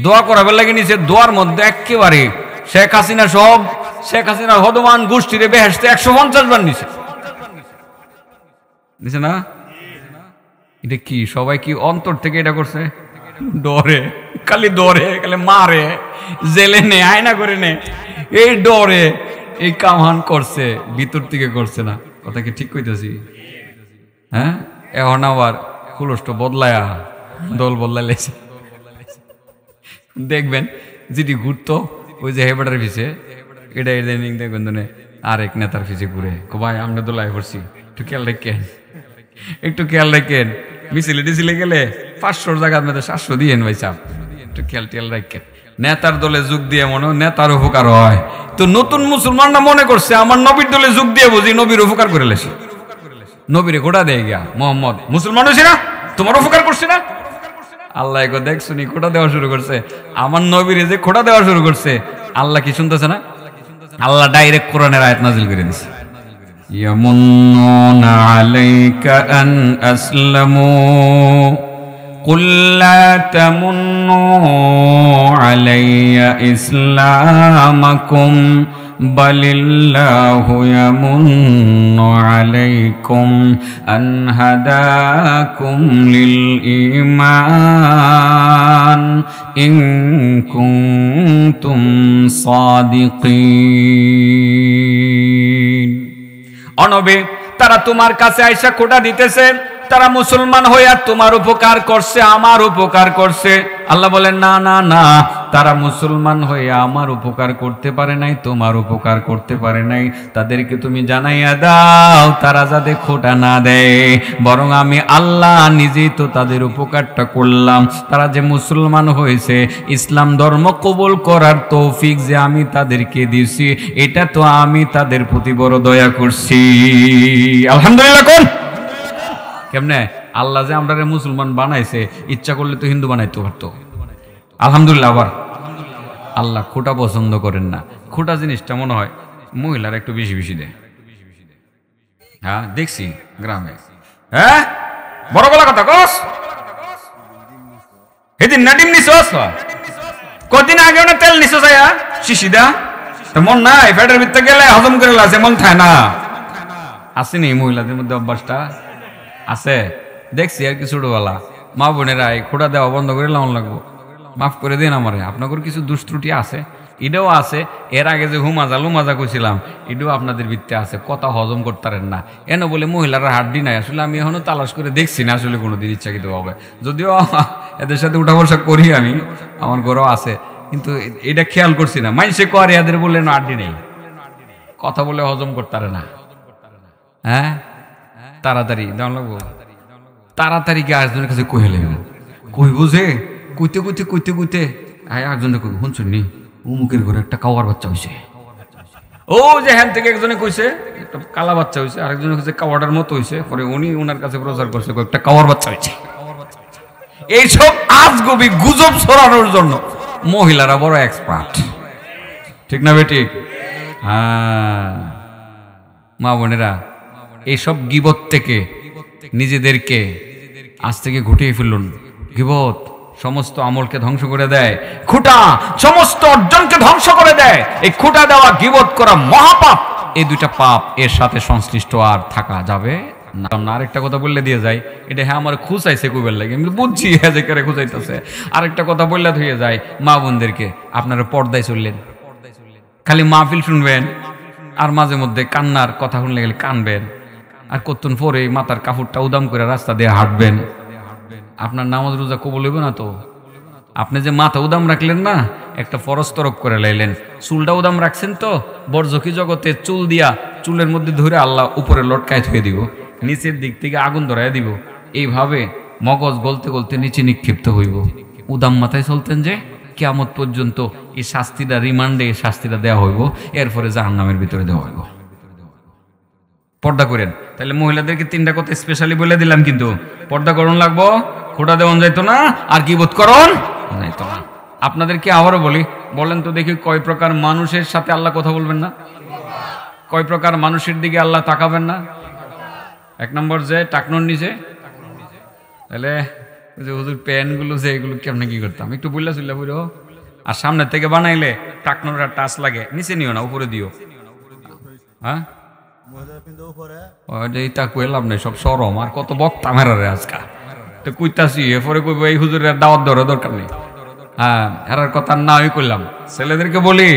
দোয়া করাবার লাগে নিছে। দোয়ার মধ্যে একেবারে শেখ হাসিনার হদমান গোষ্ঠীরে বেহেশতে 150 বার নিছে না। এটা কি সবাই কি অন্তর থেকে এটা করছে? ডরে, খালি মারে, জেলে নে, আয়না করে নে, এই ডরে এই কামান করছে, ভিতর থেকে করছে না। কথা কি ঠিক কইতেছি? হ্যাঁ, এখন আবার হুলষ্ট বদলায়া দল বদলাইছে। দেখবেন যেটি ঘুরতো ওই যে হেবাটার পিছে, এটা দেখবেন আরেক নেতার পিছে ঘুরে, ভাই আমরা দোলাই করছি, একটু খেয়াল রাখেন। মিছিলে গেলে 500 জায়গার মধ্যে 700 দিয়েন ভাই চাপ, একটু খেয়াল রাখেন। নেতার দলে যোগ দিয়ে মনে নেতার উপকার হয়। তো নতুন মুসলমানরা মনে করছে আমার নবীর দলে যোগ দিয়ে বুঝি নবীর উপকার করে লেছে। নবীরে খোটা দেয় গিয়া মোহাম্মদ মুসলমান হয়েছে না, তোমার উপকার করছে না। আল্লাহ এগো দেখ শুনি খোটা দেওয়া শুরু করছে, আমার নবীরে যে খোটা দেওয়া শুরু করছে। আল্লাহ কি শুনতেছে না? আল্লাহ ডাইরেক্ট কোরআনের আয়াত নাজিল করে দিছে, ইয়ামুন্নুনা আলাইকা আন আসলামু কুল লা তামুন্নু আলাইয়া ইসলামাকুম বালিল্লাহু ইয়ামুন্নু আলাইকুম আন হাদাকুম লিল ঈমান ইন কুনতুম সাদিকিন। অনবে তারা তোমার কাছে আইসা খোটা দিতেছে, তারা মুসলমান হইয়া তোমার উপকার করছে, আমার উপকার করছে। আল্লাহ বলেন না না না, তারা মুসলমান হইয়া আমার উপকার করতে পারে নাই, তোমার উপকার করতে পারে নাই। তাদেরকে তুমি জানাইয়া দাও তারা যাতে খোটা না দেয়, বরং আমি আল্লাহ নিজেই তো তাদের উপকারটা করলাম। তারা যে মুসলমান হয়েছে, ইসলাম ধর্ম কবুল করার তৌফিক যে আমি তাদেরকে দিছি, এটা তো আমি তাদের প্রতি বড় দয়া করছি। আলহামদুলিল্লাহ। কোন কেমনে আল্লাহ যে আমরা মুসলমান বানাইছে, ইচ্ছা করলে তো হিন্দু বানাইতে পারতো। আলহামদুলিল্লাহ। আবার আল্লাহ খোটা পছন্দ করেন না। খোটা জিনিসটা মনে হয় মহিলারা একটু বেশি বেশি দেয়। হ্যাঁ দেখছি গ্রামে। হ্যাঁ বড় বড় কথা কস, এদিন না ডিম নিছস, কদিন আগে না তেল নিছস, শিশি দা মন নাই, পেটের ভিতরে গেলে হজম করে লাসে মন থাকে না। আসেনি মহিলাদের মধ্যে অভ্যাসটা আছে, দেখছি আর কি ছোটবেলা। মা বোনেরা খোটা দেওয়া বন্ধ করে লাউন লাগবো, মাফ করে দিন আমারে, আপনাদের কিছু দুষ্ত্রুটি আছে, এটাও আছে। এর আগে যে হুমাজা কইছিলাম, এটাও আপনাদের ভিত্তি আছে, কথা হজম করতারেন না এনে বলে মহিলারা হাড্ডি নাই। আসলে আমি এখনো তালাশ করে দেখছি না আসলে কোনোদিন ইচ্ছাকৃত হবে, যদিও এদের সাথে উঠা বসা করি আমি, আমার ঘরেও আছে, কিন্তু এটা খেয়াল করছি না। মাইসে করে এদের বলে না হাড্ডি নেই, কথা বলে হজম করতারে না। হ্যাঁ তাড়াতাড়ি দেওয়া লাগবো, তাড়াতাড়ি কে আরেকজনের কাছে কহে লাগবো, কই বুঝে কইতে কইতে কইতে কইতে একজনে কই শুনছুন নি উমুকের ঘরে একটা কাওয়ার বাচ্চা হয়েছে। ও যে হ্যান থেকে একজনে কইছে একটা কালা বাচ্চা হয়েছে, আরেকজনে কইছে কাওয়াটার মতো হয়েছে, পরে উনি ওনার কাছে প্রচার করছে একটা কাওয়ার বাচ্চা হয়েছে। এইসব আজগবি গুজব ছড়ানোর জন্য মহিলারা বড় এক্সপার্ট, ঠিক না বেঠিক? হ্যাঁ মা বোনেরা, এইসব গিবত থেকে নিজেদেরকে আজ থেকে ঘুটিয়ে ফেলুন। গিবত সমস্ত আমলকে ধ্বংস করে দেয়, খুঁটা সমস্ত অর্জনকে ধ্বংস করে দেয়। এই খুঁটা দেওয়া, গিবত করা মহাপাপ। এই দুইটা পাপ এর সাথে সংশ্লিষ্ট আর থাকা যাবে না। আরেকটা কথা বললে দিয়ে যায়, এটা হ্যাঁ আমার খুঁচাইছে কইবার লাগে, আমি বুঝছি হ্যাঁ যে করে খুঁচাইতেছে। আরেকটা কথা বললে ধুয়ে যায়, মা বোনদেরকে আপনারা পর্দায় চললেন, খালি মাহফিল শুনবেন আর মাঝে মধ্যে কান্নার কথা শুনলে গেলে কানবেন, আর কতক্ষণ পরে মাথার কাপড়টা উদাম করে রাস্তা দিয়ে হাঁটবেন। আপনার নামাজ রোজা কবুল হইব না তো। আপনি যে মাথা উদাম রাখলেন না, একটা ফরজ তরক করে লাইলেন। চুলটা উদাম রাখছেন তো, বরজকি জগতে চুল দিয়া চুলের মধ্যে ধরে আল্লাহ উপরে লটকায় থুয়ে দিব, নিচের দিক থেকে আগুন ধরাইয়া দিব। এইভাবে মগজ গলতে গলতে নিচে নিক্ষিপ্ত হইব। উদাম মাথায় চলতেন যে কিয়ামত পর্যন্ত এই শাস্তিটা, রিমান্ডে এই শাস্তিটা দেওয়া হইব, এরপরে জাহান্নামের ভিতরে দেওয়া হইব। পর্দা করেন। তাহলে মহিলাদেরকে তিনটা কথা স্পেশালি বলে দিলাম, কিন্তু পর্দা করণ লাগবো, খোটা দেওয়ান যাইতো না, আর গীবত করণ যাইতো না। আপনাদেরকে আবারও বলি, বলেন তো দেখি কয় প্রকার মানুষের সাথে আল্লাহ কথা বলবেন না? কয় প্রকার মানুষের দিকে আল্লাহ তাকাবেন না? এক নম্বর যে টাকনোর নিচে, তাহলে হুজুর প্যানগুলো যে এগুলো কেমনে কি করতাম একটু বললা চুল্লা বুড়ো। আর সামনের থেকে বানাইলে টাকনোর টাচ লাগে, নিচে নিও না, উপরে দিও। হ্যাঁ লাভ নেই, সব সরম। আর কত বক্তা মেরারে আজকা তো কইতাছি, এরপরে কইব এই হুজুরের দাওয়াত দেওয়ার দরকার নেই। হ্যাঁ এরার কথা না আমি করলাম। ছেলেদেরকে বলি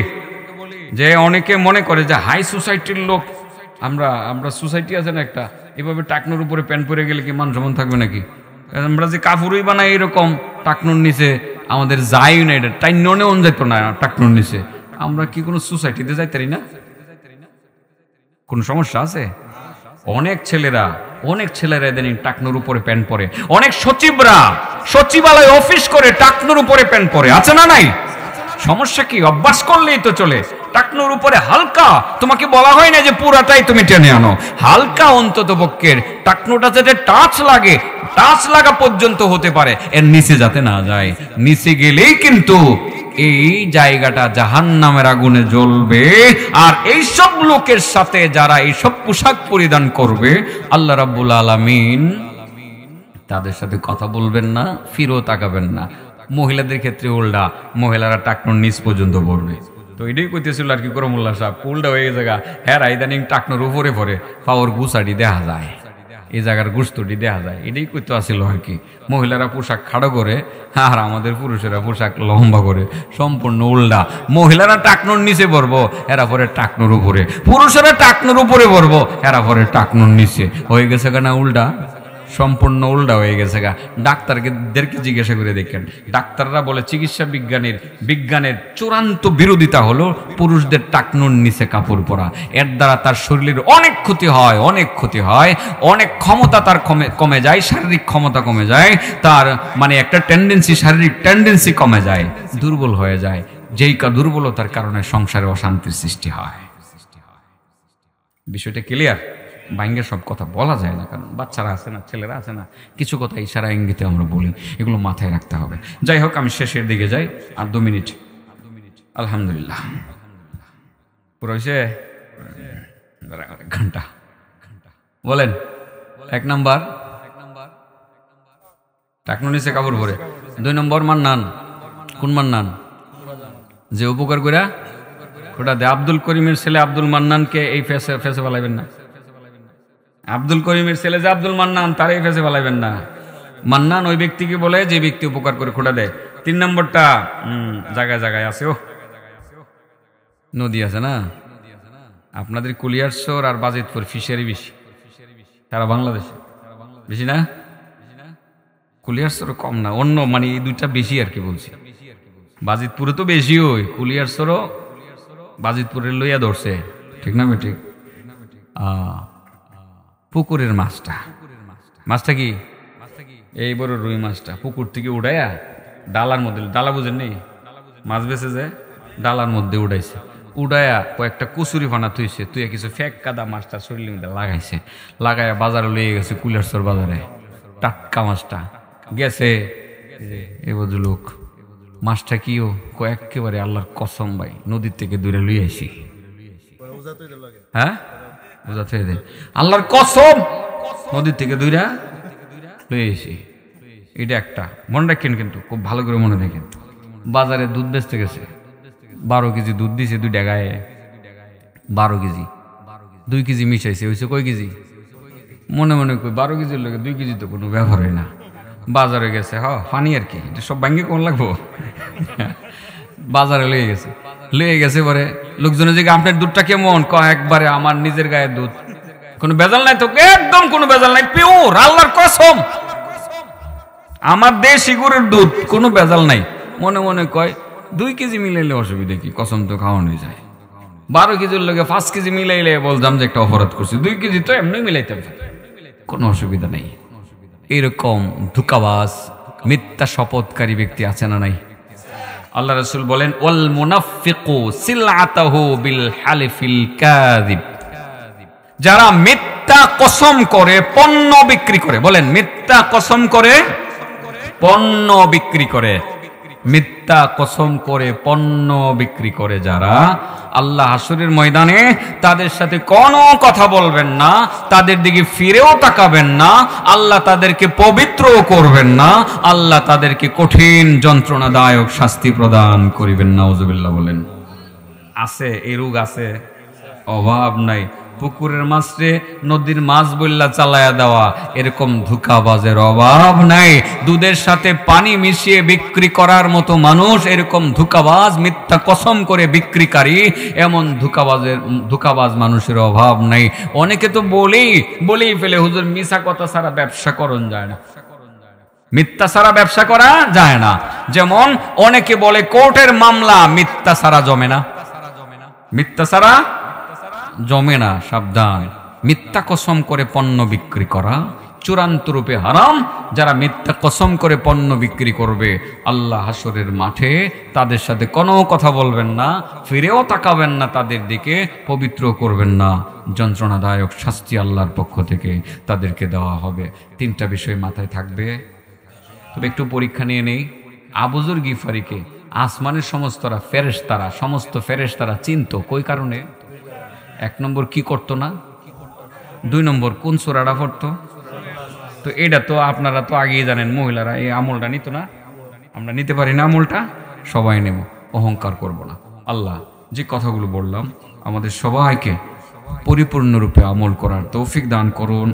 যে অনেকে মনে করে যে হাই সোসাইটির লোক আমরা, আমরা সোসাইটি আছে না একটা, এভাবে টাকনোর উপরে প্যান্ট পরে গেলে কি মান সম্মান থাকবে নাকি? আমরা যে কাপড়ই বানাই এরকম টাকনোর নিচে, আমাদের যাই না, এটা টাই ননে অন যাইতো না টাকনোর নিচে। আমরা কি কোনো সোসাইটিতে যাইতারি না? কোন সমস্যা আছে? অনেক ছেলেরা এদিন টাকনোর উপরে প্যান্ট পরে, অনেক সচিবরা সচিবালয় অফিস করে টাকনোর উপরে প্যান্ট পরে, আছে না নাই? সমস্যা কি? অভ্যাস করলেই তো চলে। টাকনুর উপরে হালকা, তোমাকে বলা হয় না যে পুরাটাই তুমি টেনে আনো, হালকা অন্তত পক্ষের টাকনুটা যাতে টাচ লাগা পর্যন্ত হতে পারে, এর নিচে যাতে না যায়। নিচে গেলেই কিন্তু এই জায়গাটা জাহান্নামের আগুনে জ্বলবে। আর এইসব লোকের সাথে যারা এইসব পোশাক পরিধান করবে, আল্লাহ রাব্বুল আলামিন তাদের সাথে কথা বলবেন না, ফিরেও তাকাবেন না। মহিলাদের ক্ষেত্রে উল্টা, মহিলারা টাকনুর নিচ পর্যন্ত পড়বে। তো এটাই কইতেছিল আর কি করে মোল্লা সাহেব, উল্টা হয়ে গেছে গা। হ্যাঁ, ইদানিং টাকনুর উপরে পড়ে পাওয়ার গুছাটি দেখা যায়, এই জায়গার গুস্তটি দেখা যায়। এটাই কইতে আসছিল আর কি। মহিলারা পোশাক খাড়ো করে আর আমাদের পুরুষেরা পোশাক লম্বা করে, সম্পূর্ণ উল্টা। মহিলারা টাকনুর নিচে পড়বো, এরা পরে টাকনুর উপরে। পুরুষেরা টাকনুর উপরে পড়বো, এরা পরে টাকনুর নিচে। হয়ে গেছে কেনা উল্টা, সম্পূর্ণ উল্টা হয়ে গেছে গা। ডাক্তারদেরকে জিজ্ঞাসা করে দেখেন, ডাক্তাররা বলে চিকিৎসা বিজ্ঞানের চূড়ান্ত বিরোধিতা হলো পুরুষদের টাকনুর নিচে কাপড় পরা। এর দ্বারা তার শরীরের অনেক ক্ষতি হয়, অনেক ক্ষমতা তার কমে যায়, শারীরিক ক্ষমতা কমে যায়, তার মানে একটা শারীরিক টেন্ডেন্সি কমে যায়, দুর্বল হয়ে যায়, যেই দুর্বলতার কারণে সংসারে অশান্তির সৃষ্টি হয়। বিষয়টা ক্লিয়ার? বাইঙ্গের সব কথা বলা যায় না, কারণ বাচ্চারা আছে না, ছেলেরা আছে না, কিছু কথা ইশারা ইঙ্গিতে আমরা বলি, এগুলো মাথায় রাখতে হবে। যাই হোক, আমি শেষের দিকে যাই, আর 2 মিনিট। আলহামদুলিল্লাহ, পুরো হয়েছে ঘন্টা। বলেন, 1 নাম্বার টাকনুর নিচে কাপড় পরে। 2 নম্বর মান্নান। কোন মান্নান? যে উপকার কইরা ওটা দে। আব্দুল করিমের ছেলে আব্দুল মান্নানকে এই ফেসে ফেলাইবেন না। আব্দুল করিমের ছেলে যে আব্দুল মান্নান, তার এই ফেসে ফেলাইবেন না। মান্নান ওই ব্যক্তিকে বলে যে ব্যক্তি উপকার করে খোটা দেয়। 3 নম্বরটা জায়গায় জায়গায় আছে। ও নদী আছে না আপনাদের, কুলিয়ারচর আর বাজিতপুর ফিশারি বেশি সারা বাংলাদেশে, বেশি না? কুলিয়ারচর কম না, অন্য মানে এই 2টা বেশি আর কি বলছি। বাজিতপুরে তো বেশি, ওই কুলিয়ারচরও বাজিতপুরের লইয়া ধরছে, ঠিক না বেঠিক? পুকুরের মাছটা কি এই বড় রুই মাছটা পুকুর থেকে উঠাইয়া ডালার মধ্যে, ডালা বুঝেন নেই, মাছ বেছে যে ডালার মধ্যে উঠাইছে, উঠাইয়া কয়েকটা কচুরি ফানা তুইছে, তুই কিছু ফেক কাদা মাছটা শরীরের মধ্যে লাগাইয়া বাজারে লইয়ে গেছে, কুলিয়ারচর বাজারে। টাটকা মাছটা গেছে, এ বুঝু লোক মাছটা কিও একেবারে আল্লাহর কসম ভাই, নদীর থেকে দূরে লইয়ে আইছি। হ্যাঁ, বুঝাতে দে, আল্লাহর কসম নদীর থেকে দূরে লইয়ে আইছি। এটা একটা মনে রাখেন, কিন্তু খুব ভালো করে মনে রাখেন। বাজারে দুধ বেচতে গেছে, 12 কেজি দুধ দিছে 2 টাকায়, 12 কেজি 2 কেজি মিশাইছে, হয়েছে কয় কেজি? মনে মনে কই 12 কেজির লোকে 2 কেজি তো কোনো ব্যাপার হয় না। বাজারে গেছে, ফানি আর কি, এটা সব ভাঙ্গে কোন লাগবো। বাজারে লয়ে গেছে পরে লোকজনের যে আপনার দুধটা কেমন, একবারে আমার নিজের গায়ের দুধ, কোনো বেজাল নাই তো, একদম কোনো বেজাল নাই, পিওর আল্লাহর কসম, আমার দেশি গরুর দুধ, কোনো বেজাল নাই। মনে মনে কয় 2 কেজি মিলাইলে অসুবিধা কি, কসম তো খাওয়ানো যায়। 12 কেজির লোকে 5 কেজি মিলাইলে বলতাম যে একটা অপরাধ করছি, 2 কেজি তো এমনি মিলাইতাম, কোনো অসুবিধা নেই। এরকম ধোঁকাবাজ মিথ্যা শপথকারী ব্যক্তি আছে না নাই? আল্লাহ রাসূল বলেন, ওয়াল মুনাফিকু সিলআতাহু বিল হালিফিল কাযিব, যারা মিথ্যা কসম করে পণ্য বিক্রি করে। বলেন, মিথ্যা কসম করে পণ্য বিক্রি করে, মিথ্যা কসম করে পণ্য বিক্রি করে যারা, আল্লাহ হাসরের ময়দানে তাদের সাথে কোনো কথা বলবেন না, তাদের দিকে ফিরেও তাকাবেন না, আল্লাহ তাদেরকে পবিত্রও করবেন না, আল্লাহ তাদেরকে কঠিন যন্ত্রণাদায়ক শাস্তি প্রদান করিবেন। নাউজুবিল্লাহ বলেন। আছে এই রোগ, আছে, অভাব নাই। পুকুরের মাছরে নদীর মাছ বললা চালায়া দেওয়া, এরকম ধোঁকাবাজের অভাব নাই। দুধের সাথে পানি মিশিয়ে বিক্রি করার মতো মানুষ, এরকম ধোঁকাবাজ, মিথ্যা কসম করে বিক্রিকারী, এমন ধোঁকাবাজ মানুষের অভাব নাই। অনেকে তো বলেই ফেলে, হুজুর মিছা কথা ছাড়া ব্যবসা করন যায় না, মিথ্যা ছাড়া ব্যবসা করা যায় না। যেমন অনেকে বলে কোর্টের মামলা মিথ্যা ছাড়া জমে না, মিথ্যা ছাড়া জমে না। সাবধান, মিথ্যা কসম করে পণ্য বিক্রি করা চূড়ান্ত রূপে হারাম। যারা মিথ্যা কসম করে পণ্য বিক্রি করবে, আল্লাহ হাসরের মাঠে তাদের সাথে কোনো কথা বলবেন না, ফিরেও তাকাবেন না তাদের দিকে, পবিত্র করবেন না। যন্ত্রণাদায়ক শাস্তি আল্লাহর পক্ষ থেকে তাদেরকে দেওয়া হবে। তিনটা বিষয় মাথায় থাকবে। তবে একটু পরীক্ষা নিয়ে নেই। আবু যর গিফারিকে আসমানের সমস্ত ফেরেশতারা চিনত। কই কারণে? 1 নম্বর কি করতো না, 2 নম্বর কোন সূরাটা পড়তো। তো এটা তো আপনারা তো আগেই জানেন, মহিলারা এই আমলটা নিত না, আমরা নিতে পারি না আমলটা, সবাই নেব, অহংকার করব না। আল্লাহ যে কথাগুলো বললাম আমাদের সবাইকে পরিপূর্ণরূপে আমল করার তৌফিক দান করুন।